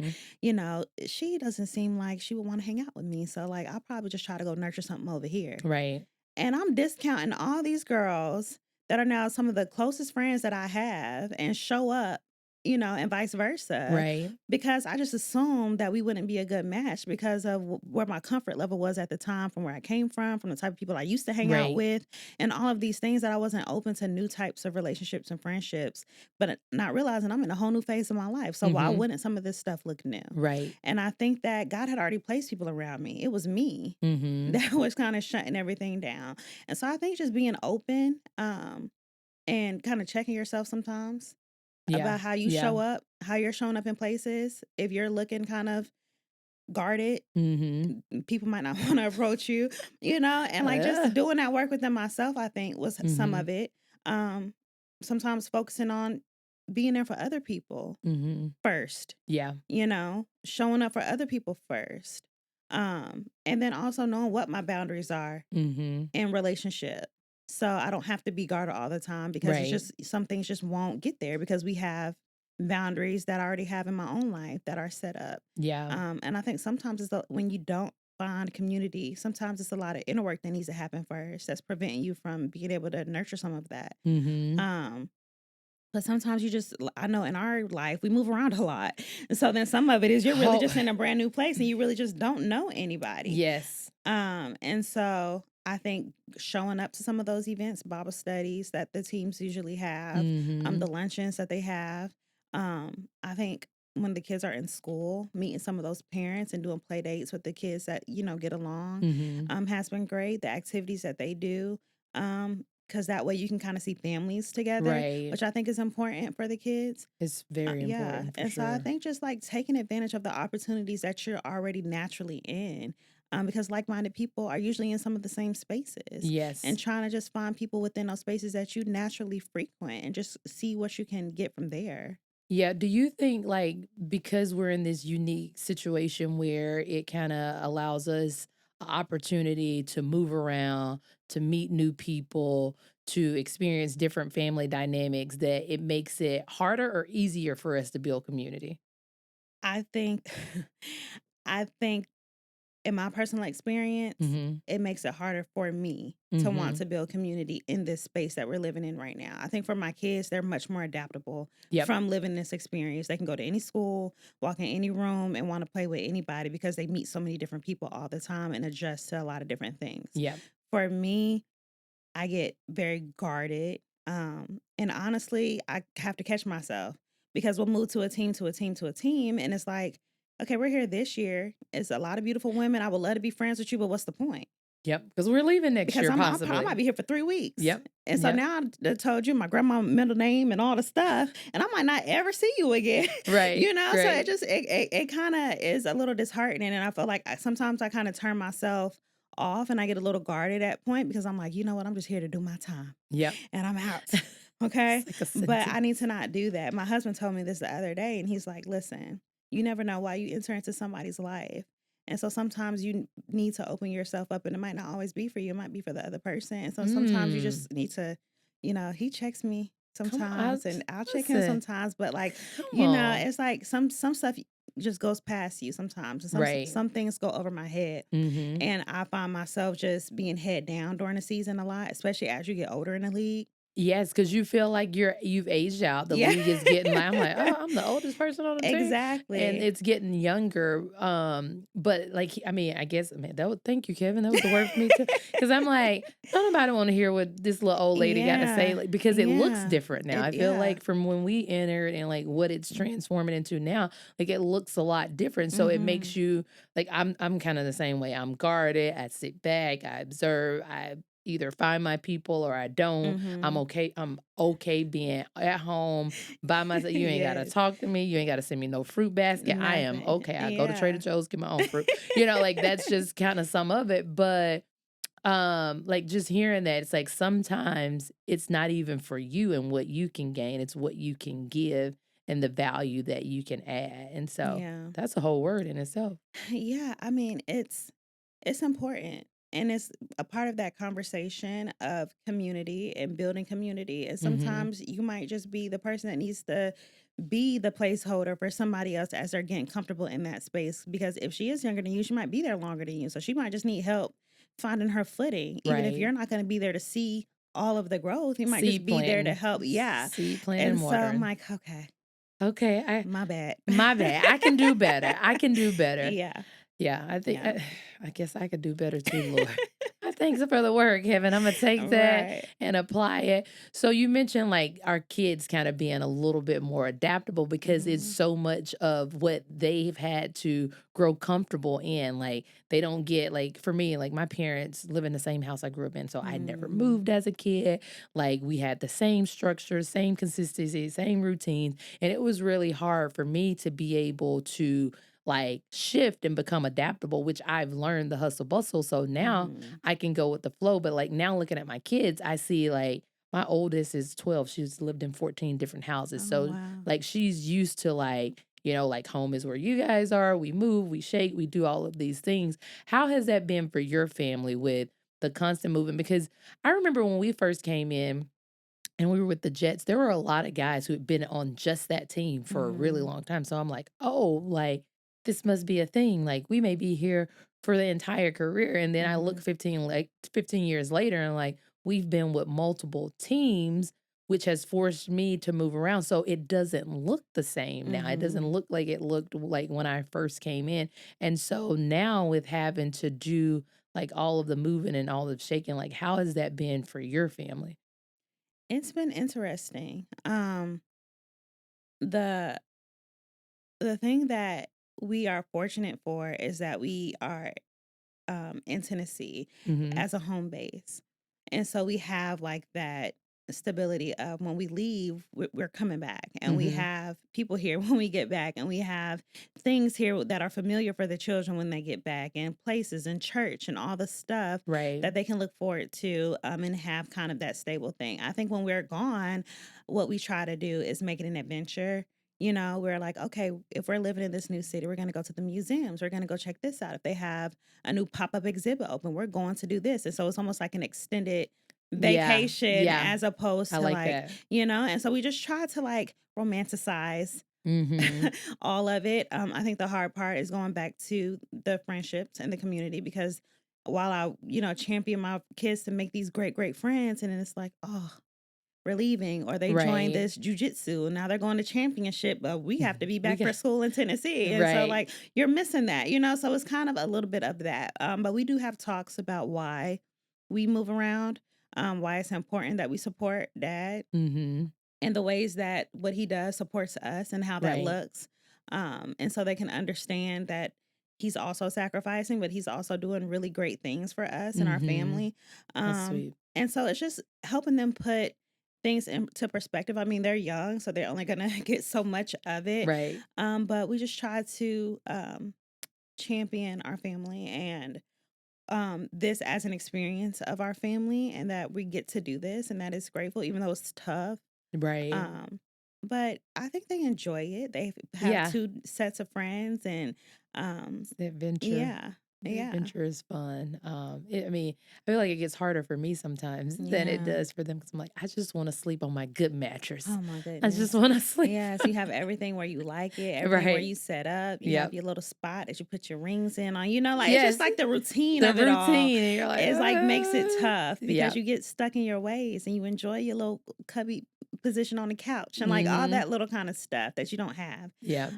Mhm. she doesn't seem like she would want to hang out with me. So, like, I'll probably just try to go nurture something over here. Right. And I'm discounting all these girls that are now some of the closest friends that I have and show up, and vice versa, Right. because I just assumed that we wouldn't be a good match because of where my comfort level was at the time, from where I came from the type of people I used to hang out Right. with, and all of these things that I wasn't open to new types of relationships and friendships, but not realizing I'm in a whole new phase of my life. So why Mhm. wouldn't some of this stuff look new? Right. And I think that God had already placed people around me. It was me Mhm. that was kind of shutting everything down. And so I think just being open, and kind of checking yourself sometimes Yeah. about how you Yeah. show up, how you're showing up in places. If you're looking kind of guarded, Mhm. people might not want to approach you, and like just Uh. doing that work within myself, I think was some Mhm. of it. Um, Sometimes focusing on being there for other people Mhm. first, Yeah. showing up for other people first. And then also knowing what my boundaries are Mhm. in relationship. So I don't have to be guarded all the time, because it's Right. just some things just won't get there because we have boundaries that I already have in my own life that are set up. Yeah. And I think sometimes when you don't find community, sometimes it's a lot of inner work that needs to happen first that's preventing you from being able to nurture some of that. Mhm. Um, but sometimes I know in our life, we move around a lot. And so then some of it is you're really Oh, just in a brand new place and you really just don't know anybody. yes. And so I think showing up to some of those events, Bible studies that the teams usually have, the Mhm. luncheons that they have, I think when the kids are in school, meeting some of those parents and doing play dates with the kids that, get along, Mhm. has been great. The activities that they do, because that way you can kind of see families together, Right. which I think is important for the kids. It's very Yeah. important for And so I sure. think just like taking advantage of the opportunities that you're already naturally in, because like minded people are usually in some of the same spaces, and Yes. trying to just find people within those spaces that you naturally frequent and just see what you can get from there. Yeah, do you think, like, because we're in this unique situation where it kinda allows us a opportunity to move around, to meet new people, to experience different family dynamics that it makes it harder or easier for us to build community? I think I think in my personal experience, Mhm. it makes it harder for me to want Mhm. to build community in this space that we're living in right now. I think for my kids, they're much more adaptable Yep. from living this experience. They can go to any school, walk in any room, and want to play with anybody because they meet so many different people all the time and adjust to a lot of different things. Yep. For me, I get very guarded. And honestly, I have to catch myself because we'll move to a team, to a team, to a team. And it's like, okay, we're here this year. It's a lot of beautiful women. I would love to be friends with you, but what's the point? Yep. Because we're leaving next Because year, I might possibly. be here for 3 weeks. Yep. And so Yep. now I told you my grandma middle name and all the stuff, and I might not ever see you again. Right. So Right. it kind of is a little disheartening. And I feel like sometimes I kind of turn myself off and I get a little guarded at point because I'm like, you know what, I'm just here to do my time Yep. and I'm out. Okay. It's like a But I sentence. need to not do that. My husband told me this the other day, and he's like, listen, you never know why you enter into somebody's life. And so sometimes you need to open yourself up, and it might not always be for you, it might be for the other person. And so sometimes you Mm. just need to, he checks me Come on. sometimes and I'll check him Listen. sometimes. But like, Come on. it's like some stuff just goes past you sometimes. And Right. some things go over my head. Mhm. And I find myself just being head down during the season a lot, especially as you get older in the league. Yes, because you feel like you've aged out. The Yeah. league is getting like, I'm like, oh, I'm the oldest person on the team, and Exactly. it's getting younger. But like, I mean, I guess, man, thank you, Kevin. That was the word for me too, because I'm like, don't nobody want to hear what this little old lady got to say, Yeah. like, because it looks Yeah. different now. I feel Yeah. like from when we entered and like what it's transforming into now, like it looks a lot different. So it Mhm. makes you like, I'm kind of the same way. I'm guarded. I sit back. I observe. I either find my people or I don't. Mhm. I'm okay being at home by myself. You ain't gotta Yes. talk to me. You ain't gotta send me no fruit basket. I am Nothing. okay. I go to Trader Yeah. Joe's, get my own fruit. Like that's just kind of some of it. But like just hearing that, it's like sometimes it's not even for you and what you can gain, it's what you can give and the value that you can add. And so Yeah. that's a whole word in itself. Yeah, I mean, it's important. And it's a part of that conversation of community and building community. And Hmm. sometimes you might just be the person that needs to be the placeholder for somebody else as they're getting comfortable in that space. Because if she is younger than you, she might be there longer than you. So she might just need help finding her footing. Even if Right. you're not going to be there to see all of the growth, you might just Seed be there to planting, help. Yeah. seed planting And and so I'm watering. like, okay, Okay, my bad. my bad. I can do better. I can do better. Yeah. Yeah, I think Yeah. I guess I could do better too, Lord. Thanks for the work, Kevin. I'm gonna take that Right. and apply it. So you mentioned like our kids kind of being a little bit more adaptable because it's Mhm. so much of what they've had to grow comfortable in. Like they don't get like for me, like my parents live in the same house I grew up in, so I never Mm. moved as a kid. Like we had the same structure, same consistency, same routines, and it was really hard for me to be able to like shift and become adaptable, which I've learned the hustle bustle. So now Mhm. I can go with the flow. But like now looking at my kids, I see like my oldest is 12. She's lived in 14 different houses. Oh, So wow. like she's used to like, like home is where you guys are. We move, we shake, we do all of these things. How has that been for your family with the constant movement? Because I remember when we first came in, and we were with the Jets, there were a lot of guys who had been on just that team for a really Mhm. long time. So I'm like, oh, like this must be a thing. Like we may be here for the entire career. And then I look Mhm. 15 years later and like we've been with multiple teams, which has forced me to move around. So it doesn't look the same now. It doesn't Mhm. look like it looked like when I first came in. And so now with having to do like all of the moving and all of shaking, like how has that been for your family? It's been interesting. The the thing that we are fortunate for is that we are in Tennessee Hmm. as a home base. And so we have like that stability of when we leave, we're coming back. And we Mhm. have people here when we get back. And we have things here that are familiar for the children when they get back, and places and church and all the stuff Right. that they can look forward to and have kind of that stable thing. I think when we're gone, what we try to do is make it an adventure. We're like, okay, if we're living in this new city, we're going to go to the museums. We're going to go check this out. If they have a new pop-up exhibit open, we're going to do this. And so it's almost like an extended vacation Yeah. as opposed I to like like, that. and so we just try to like romanticize Mhm. all of it. I think the hard part is going back to the friendships and the community because while I, champion my kids to make these great, great friends, and then it's like, oh, we're leaving, or they joined Right. this jujitsu, and now they're going to championship, but we have to be We back for got school in Tennessee, and so right. like you're missing that, So it's kind of a little bit of that. But we do have talks about why we move around, why it's important that we support Dad Mhm. and the ways that what he does supports us and how that Right. looks. And so they can understand that he's also sacrificing, but he's also doing really great things for us and our Mhm. family. That's Um, sweet. and so it's just helping them put things into perspective. I mean, they're young, so they're only going to get so much of it. Right. But we just try to champion our family and this as an experience of our family, and that we get to do this, and that is grateful, even though it's tough. Right. Um, but I think they enjoy it. They have Yeah. 2 sets of friends and, It's the adventure. yeah, The yeah, adventure is fun. I mean, I feel like it gets harder for me sometimes than it yeah. does for them because I'm like, I just want to sleep on my good mattress. Oh my I just goodness. want to sleep. Yes, you have everything where you like it, everything where Right. you set up. You have Yep. your little spot that you put your rings in on. Like it's just Yes. like the routine The of it all routine. And you're like, is like makes it tough because Yep. you get stuck in your ways and you enjoy your little cubby position on the couch and like all Mm-hmm. that little kind of stuff that you don't have. Yep.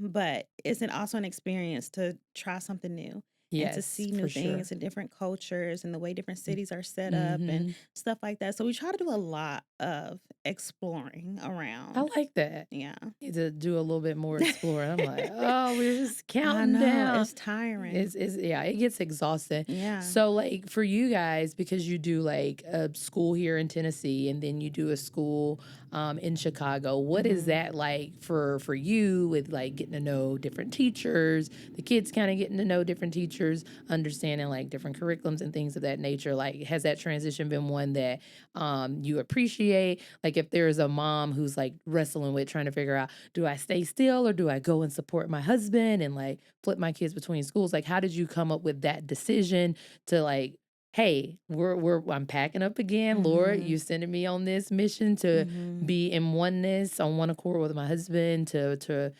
But it's also an experience to try something new and to Yes, see for new sure. things and different cultures and the way different cities are set up and Mm-hmm. stuff like that. So we try to do a lot of exploring I around. like that. Yeah. Need to do a little bit more exploring. I'm like, oh, we're just I counting know, down. it's tiring. It's yeah, it gets exhausting. Yeah. So like for you guys, because you do like a school here in Tennessee and then you do a school in Chicago, what is Mhm. that like for you with like getting to know different teachers, the kids kind of getting to know different teachers, understanding like different curriculums and things of that nature? Like has that transition been one that you appreciate? Like if there's a mom who's like wrestling with trying to figure out, do I stay still or do I go and support my husband and like flip my kids between schools? Like, how did you come up with that decision to like, hey, I'm packing up again, Lord, Mhm. you sending me on this mission to Mhm. be in oneness, on one accord with my husband, to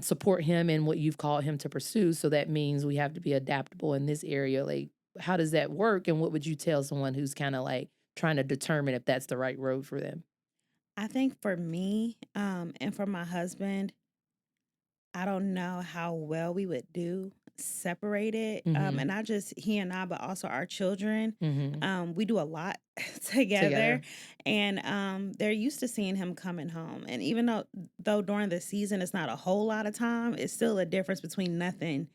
support him in what you've called him to pursue. So that means we have to be adaptable in this area. Like, how does that work? And what would you tell someone who's kind of like trying to determine if that's the right road for them? I think for me, and for my husband, I don't know how well we would do separated. Mm-hmm. And not just he and I, but also our children. Mm-hmm. We do a lot together, Together. and they're used to seeing him coming home. And even though during the season it's not a whole lot of time, it's still a difference between nothing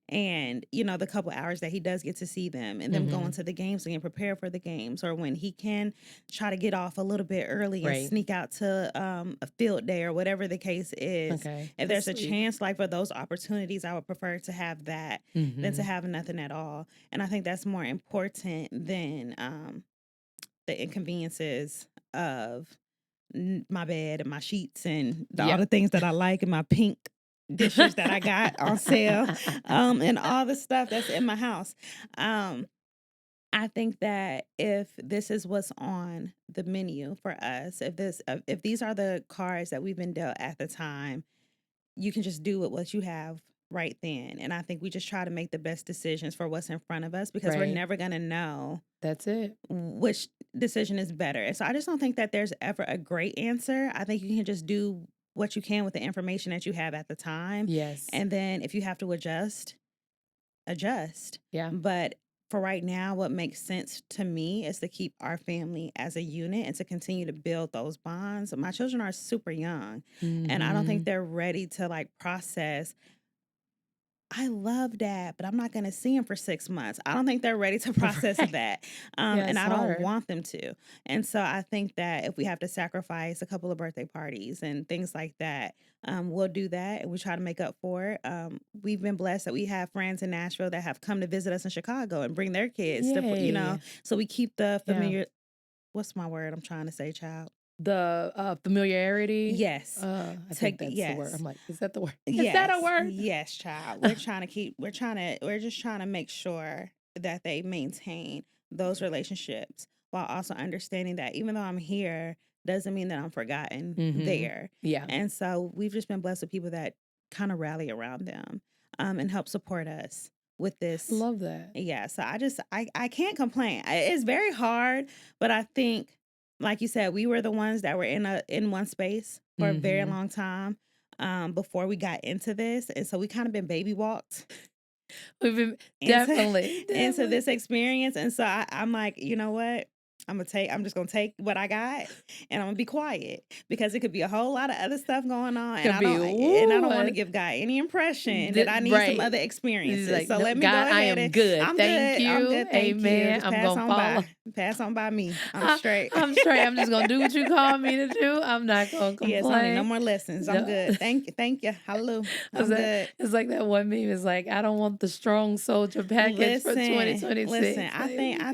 and the couple hours that he does get to see them and them Mm-hmm. going to the games and prepare for the games, or when he can try to get off a little bit early and Right. sneak out to a field day or whatever the case is. Okay. If That's there's a sweet. chance like for those opportunities, I would prefer to have that than to Mm-hmm. have nothing at all. And I think that's more important than the inconveniences of my bed and my sheets and all Yep. the things that I like and my pink dishes that I got on sale, and all the stuff that's in my house. Um, I think that if this is what's on the menu for us, if these are the cards that we've been dealt at the time, you can just do with what you have right then. And I think we just try to make the best decisions for what's in front of us because we're Right. never gonna know That's it. which decision is better. And so I just don't think that there's ever a great answer. I think you can just do what you can with the information that you have at the time. Yes. And then if you have to adjust, adjust. Yeah. But for right now, what makes sense to me is to keep our family as a unit and to continue to build those bonds. My children are super young, and I don't think Mhm. they're ready to like process, I love Dad, but I'm not going to see him for 6 months. I don't think they're ready to process Right. that. Yeah, And it's I don't hard. want them to. And so I think that if we have to sacrifice a couple of birthday parties and things like that, we'll do that and we try to make up for it. We've been blessed that we have friends in Nashville that have come to visit us in Chicago and bring their kids Yay. so we keep the Yeah. familiar, what's my word I'm trying to say, child? The, familiarity, Yes. I think that's the word. Yes. I'm like, "Is that the word? Is that a Yes, word?" yes, child. We're just trying to make sure that they maintain those relationships while also understanding that even though I'm here, doesn't mean that I'm forgotten Mhm. there. Yeah. And so we've just been blessed with people that kind of rally around them and help support us with this. Love that. Yeah, so I can't complain. It's very hard, but I think, like you said, we were the ones that were in one space for a very Mhm. long time before we got into this, and so we kind of been baby walked We've been into definitely, into definitely. this experience, and so I'm like, you know what? I'm just gonna take what I got, and I'm gonna be quiet because it could be a whole lot of other stuff going on, and Could be, I don't want to woo, give God any impression that I need some right. other He's experiences. like, So "No, let me go God, I ahead am and good. Thank I'm you. good, thank you. Amen. Just I'm gonna follow. pass on by me. I'm I, straight. I'm straight. I'm just gonna do what you call me to do. I'm not gonna Yes, honey, no complain. more lessons. I'm No. good. Thank you. Hallelujah. It's I'm like, good. it's like that one meme. It's like, I don't want the strong soldier package for Listen. 2026. There you I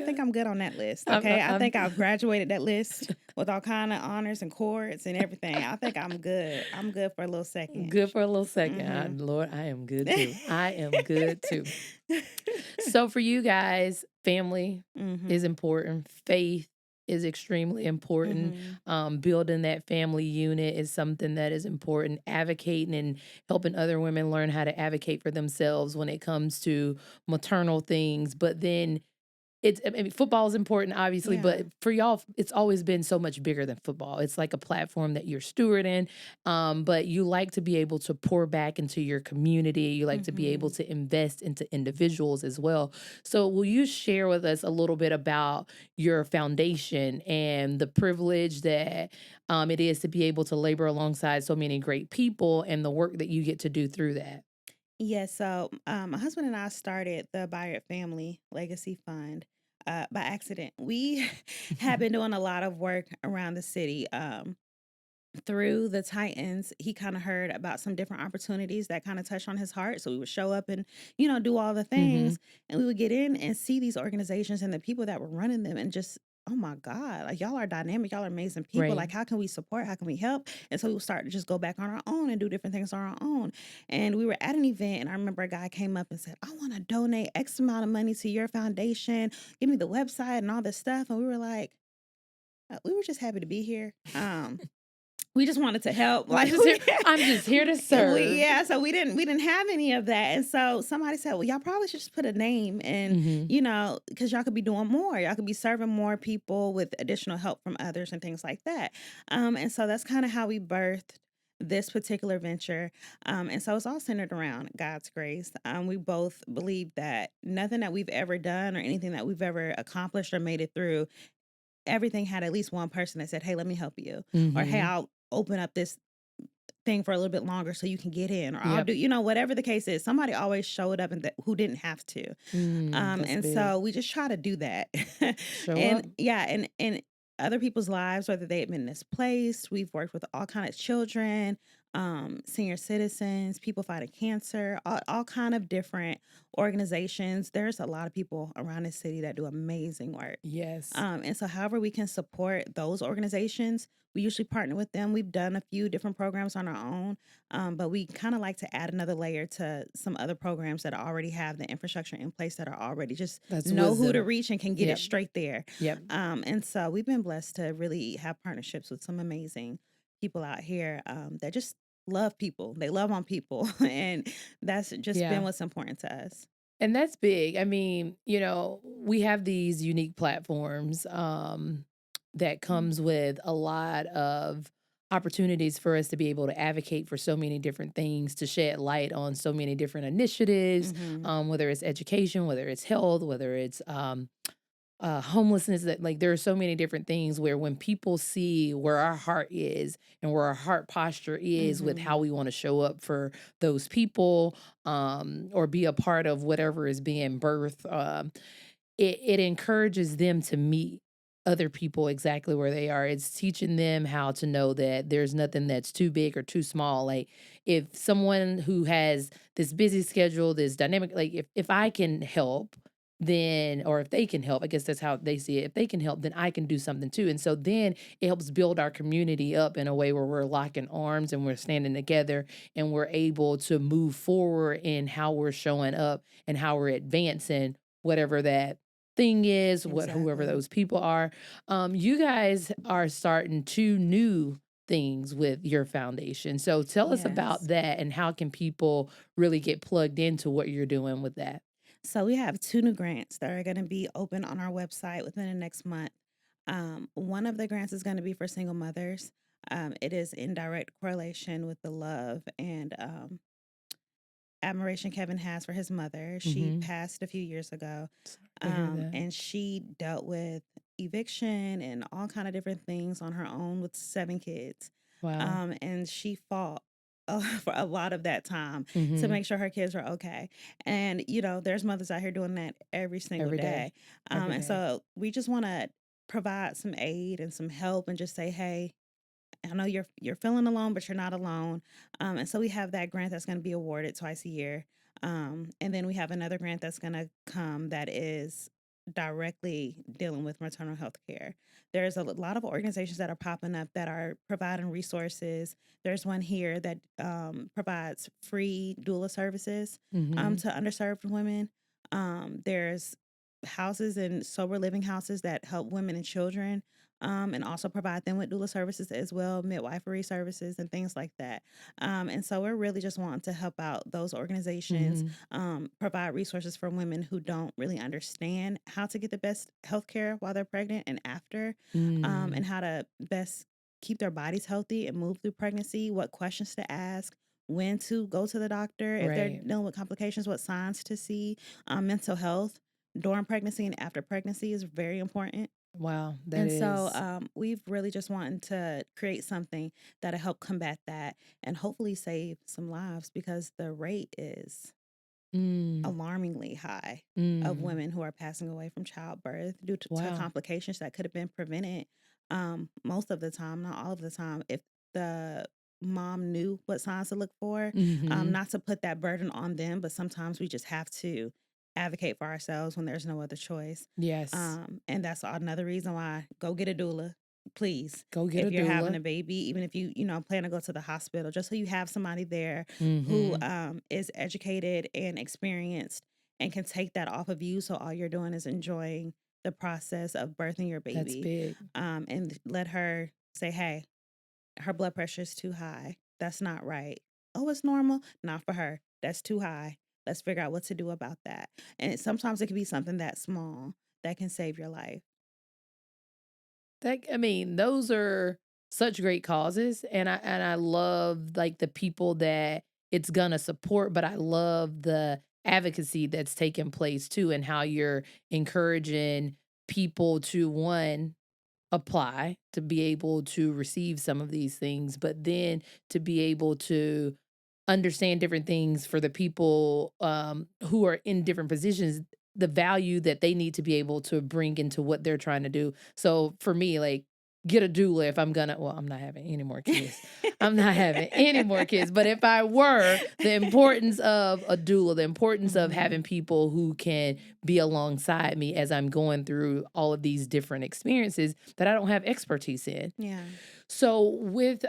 think go. I'm good on that list. I'm, Okay, I I'm, think I've graduated that list with all kind of honors and cords and everything. I think I'm good. I'm good for a little second. good for a little second. Mm-hmm. Lord, I am good too. I am good too. So for you guys, family mm-hmm. is important. Faith is extremely important. Mm-hmm. Building that family unit is something that is important. Advocating and helping other women learn how to advocate for themselves when it comes to maternal things. But then I mean, football is important, obviously, Yeah. but for y'all, it's always been so much bigger than football. It's like a platform that you're stewarding, but you like to be able to pour back into your community. You like to be able Mm-hmm. to invest into individuals as well. So, will you share with us a little bit about your foundation and the privilege that it is to be able to labor alongside so many great people and the work that you get to do through that? Yeah, so my husband and I started the Byard Family Legacy Fund by accident. We have been doing a lot of work around the city. Through the Titans, he kind of heard about some different opportunities that kind of touched on his heart. So we would show up and, do all the Hmm. things. And we would get in and see these organizations and the people that were running them and just, oh my God, like y'all are dynamic, y'all are amazing people. Right. Like, how can we support? How can we help? And so we would start to just go back on our own and do different things on our own. And we were at an event, and I remember a guy came up and said, I want to donate X amount of money to your foundation. Give me the website and all this stuff. And we were like, we were just happy to be here. We just wanted to help. I'm Like just here. I'm just here to serve. so we didn't have any of that. And so somebody said, well, y'all probably should just put a name and, Hmm. because y'all could be doing more. Y'all could be serving more people with additional help from others and things like that. And so that's kind of how we birthed this particular venture. And so it's all centered around God's grace. We both believe that nothing that we've ever done or anything that we've ever accomplished or made it through, everything had at least one person that said, hey, let me help you. Or, hey, Hmm. I'll open up this thing for a little bit longer so you can get in, or I'll Yep. do, whatever the case is. Somebody always showed up and who didn't have to. That's And big. so we just try to do that. Show up. And yeah, and other people's lives, whether they've been displaced, we've worked with all kind of children, senior citizens, people fighting cancer, all kind of different organizations. There's a lot of people around the city that do amazing work. Yes. And so, however we can support those organizations, we usually partner with them. We've done a few different programs on our own, but we kind of like to add another layer to some other programs that already have the infrastructure in place that are already just That's know who to wisdom. reach and can get it Yep. straight there. Yep. And so, we've been blessed to really have partnerships with some amazing people out here that just love people. They love on people. And that's just been Yeah. what's important to us. And that's big. I mean, we have these unique platforms that comes with a lot of opportunities for us to be able to advocate for so many different things, to shed light on so many different initiatives, Mm-hmm. whether it's education, whether it's health, whether it's homelessness, that like there are so many different things where when people see where our heart is and where our heart posture is with Mm-hmm. how we want to show up for those people, or be a part of whatever is being birthed, it encourages them to meet other people exactly where they are. It's teaching them how to know that there's nothing that's too big or too small. Like if someone who has this busy schedule, this dynamic, like if I can help, then, or if they can help, I guess that's how they see it. If they can help, then I can do something too. And so then it helps build our community up in a way where we're locking arms and we're standing together and we're able to move forward in how we're showing up and how we're advancing whatever that thing is, what whoever Exactly. those people are. You guys are starting 2 new things with your foundation. So tell us about Yes. that and how can people really get plugged into what you're doing with that? So we have 2 new grants that are gonna be open on our website within the next month. One of the grants is gonna be for single mothers. It is in direct correlation with the love and, admiration Kevin has for his mother. She Mhm. passed a few years ago, Sorry to hear that. and she dealt with eviction and all kind of different things on her own with 7 kids. Wow. And she fought for a lot of that time to Mhm. make sure her kids were okay. And there's mothers out here doing that every single Every day. day. Every And day. so we just want to provide some aid and some help and just say, hey, I know you're feeling alone, but you're not alone. And so we have that grant that's going to be awarded twice a year. And then we have another grant that's going to come that is directly dealing with maternal health care. There's a lot of organizations that are popping up that are providing resources. There's one here that provides free doula services Mhm. to underserved women. There's houses and sober living houses that help women and children, and also provide them with doula services as well, midwifery services, and things like that. And so we're really just wanting to help out those organizations, Mhm. provide resources for women who don't really understand how to get the best health care while they're pregnant and after, Mm. and how to best keep their bodies healthy and move through pregnancy, what questions to ask. When to go to the doctor if they're Right. dealing with complications, what signs to see, mental health during pregnancy and after pregnancy is very important. Wow, that And so is we've really just wanted to create something that'll help combat that and hopefully save some lives because the rate is mm, alarmingly high of mm. women who are passing away from childbirth due to Wow. complications that could have been prevented, most of the time, not all of the time, if the mom knew what signs to look for. Mhm. Not to put that burden on them, but sometimes we just have to advocate for ourselves when there's no other choice. Yes. And that's another reason why go get a doula, please. Go get a If you're having doula. a baby, even if you plan to go to the hospital, just so you have somebody there who Mhm. is educated and experienced and can take that off of you. So all you're doing is enjoying the process of birthing your That's baby. big. And let her say, hey, her blood pressure is too high. That's not right. Oh, it's normal. Not for her. That's too high. Let's figure out what to do about that. And sometimes it can be something that small that can save your life. That I mean, those are such great causes, and I love, like, the people that it's gonna support, but I love the advocacy that's taking place too and how you're encouraging people to, 1, apply to be able to receive some of these things, but then to be able to understand different things for the people, who are in different positions, the value that they need to be able to bring into what they're trying to do. So for me, like, get a doula if I'm gonna well, I'm not having any more kids. I'm not having any more kids. But if I were, the importance of a doula, the importance of Hmm. having people who can be alongside me as I'm going through all of these different experiences that I don't have expertise in. Yeah. So with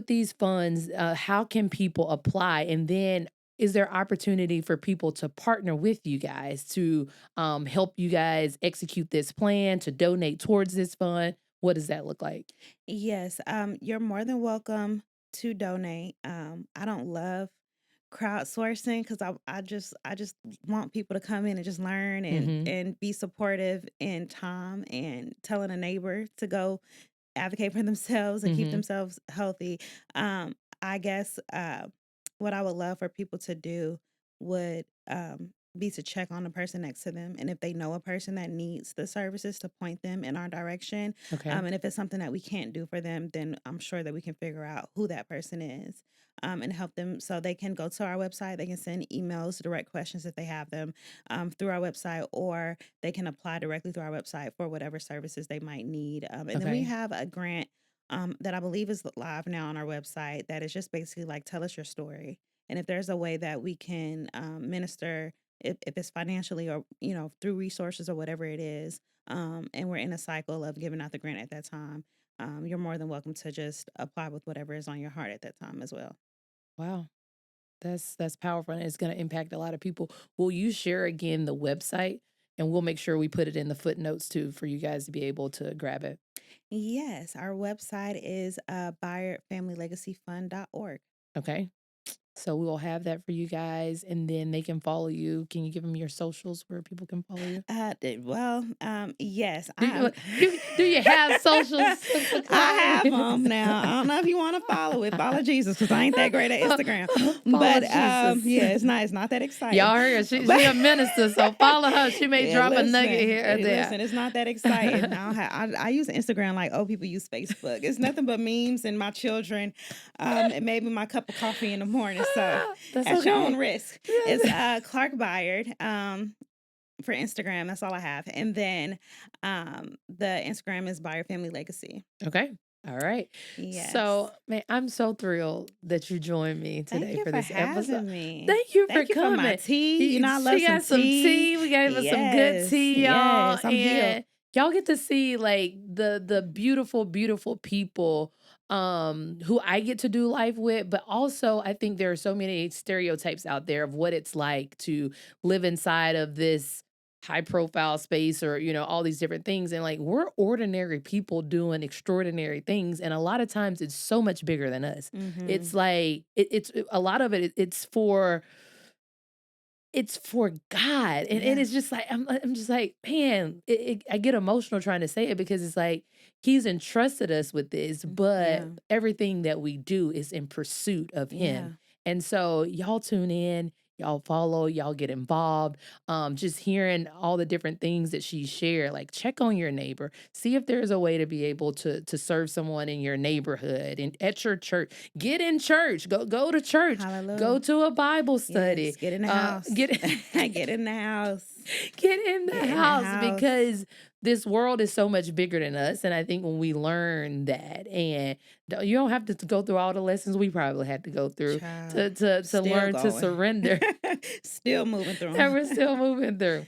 these funds, how can people apply? And then is there opportunity for people to partner with you guys to help you guys execute this plan, to donate towards this fund? What does that look like? Yes. You're more than welcome to donate. I don't love crowdsourcing because I just want people to come in and just learn and Mm-hmm. and be supportive in time and telling a neighbor to go advocate for themselves and keep Mm-hmm. themselves healthy. I guess what I would love for people to do would be to check on the person next to them. And if they know a person that needs the services, to point them in our direction. Okay. And if it's something that we can't do for them, then I'm sure that we can figure out who that person is. And help them so they can go to our website. They can send emails, direct questions if they have them, through our website, or they can apply directly through our website for whatever services they might need. And then we Okay. have a grant that I believe is live now on our website that is just basically like tell us your story. And if there's a way that we can minister, if it's financially or through resources or whatever it is, and we're in a cycle of giving out the grant at that time, you're more than welcome to just apply with whatever is on your heart at that time as well. Wow. That's powerful and it's gonna impact a lot of people. Will you share again the website And we'll make sure we put it in the footnotes too for you guys to be able to grab it. Yes, our website is ByardFamilyLegacyFund.org. Okay. So we will have that for you guys, and then they can follow you. Can you give them your socials where people can follow you? Yes. Do you have socials? I have them now. I don't know if you want to follow it. Follow Jesus, because I ain't that great at Instagram. But yeah, it's not that exciting. Y'all heard her. She's a minister, so follow her. She may drop a nugget here or there. Listen, it's not that exciting. I use Instagram like old people use Facebook. It's nothing but memes and my children, and maybe my cup of coffee in the morning. So at your own risk. It's Clarke Byard for Instagram. That's all I have. And then the Instagram is Byard Family Legacy. Okay. All right. Yes. So, man, I'm so thrilled that you joined me today for this episode. Me. Thank you for coming. For my tea. You know, I love she got some tea. We gave us some good tea, y'all. Yes, I'm healed. Y'all get to see like the beautiful, beautiful people who I get to do life with, but also I think there are so many stereotypes out there of what it's like to live inside of this high profile space, or all these different things, and like we're ordinary people doing extraordinary things, and a lot of times it's so much bigger than us. Mm-hmm. It's like it's a lot of it, it's for God, and it's just like I'm just like, man, I get emotional trying to say it, because it's like He's entrusted us with this, but everything that we do is in pursuit of Him. And so y'all tune in, y'all follow, y'all get involved. Just hearing all the different things that she shared, like check on your neighbor, see if there's a way to be able to serve someone in your neighborhood and at your church. Get in church, go to church, Hallelujah. Go to a Bible study. Yes, get in the house. Get in the house. Get in the house, because this world is so much bigger than us. And I think when we learn that, and you don't have to go through all the lessons we probably had to go through to learn to surrender. Still moving through. And we're still moving through.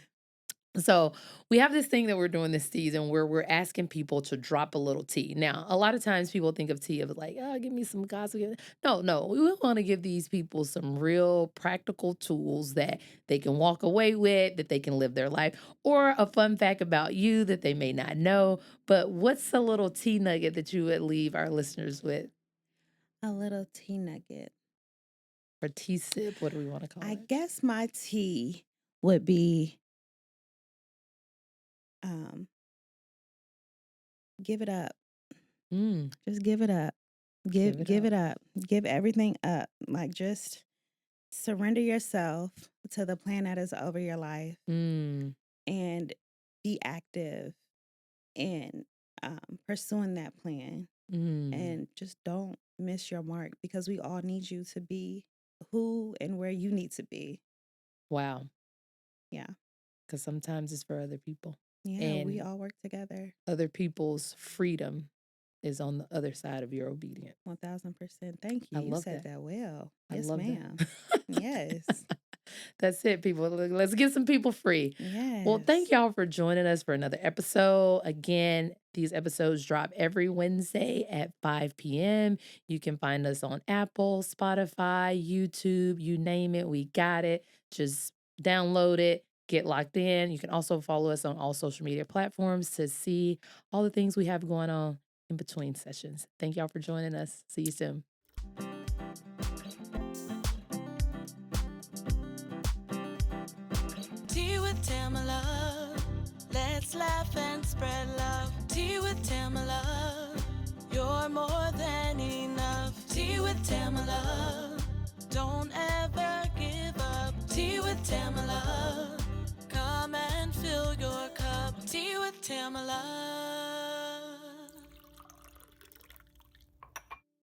So we have this thing that we're doing this season where we're asking people to drop a little tea. Now, a lot of times people think of tea of like, oh, give me some gossip. No, we want to give these people some real practical tools that they can walk away with, that they can live their life, or a fun fact about you that they may not know. But what's a little tea nugget that you would leave our listeners with? A little tea nugget. Or tea sip, what do we want to call it? I guess my tea would be give it up. Just give it up. Give it up. Give everything up. Like, just surrender yourself to the plan that is over your life, and be active in pursuing that plan. And just don't miss your mark, because we all need you to be who and where you need to be. Wow. Yeah. Because sometimes it's for other people. Yeah, and we all work together. Other people's freedom is on the other side of your obedience. 1000%. Thank you. You said that well. Yes, ma'am. Yes. That's it, people. Let's get some people free. Yes. Well, thank y'all for joining us for another episode. Again, these episodes drop every Wednesday at 5 p.m. You can find us on Apple, Spotify, YouTube, you name it. We got it. Just download it. Get locked in. You can also follow us on all social media platforms to see all the things we have going on in between sessions. Thank y'all for joining us. See you soon. Tea with Tamela. Let's laugh and spread love. Tea with Tamela. You're more than enough. Tea with Tamela. Don't ever give up. Tea with Tamela. Come and fill your cup. Tea with Tamela.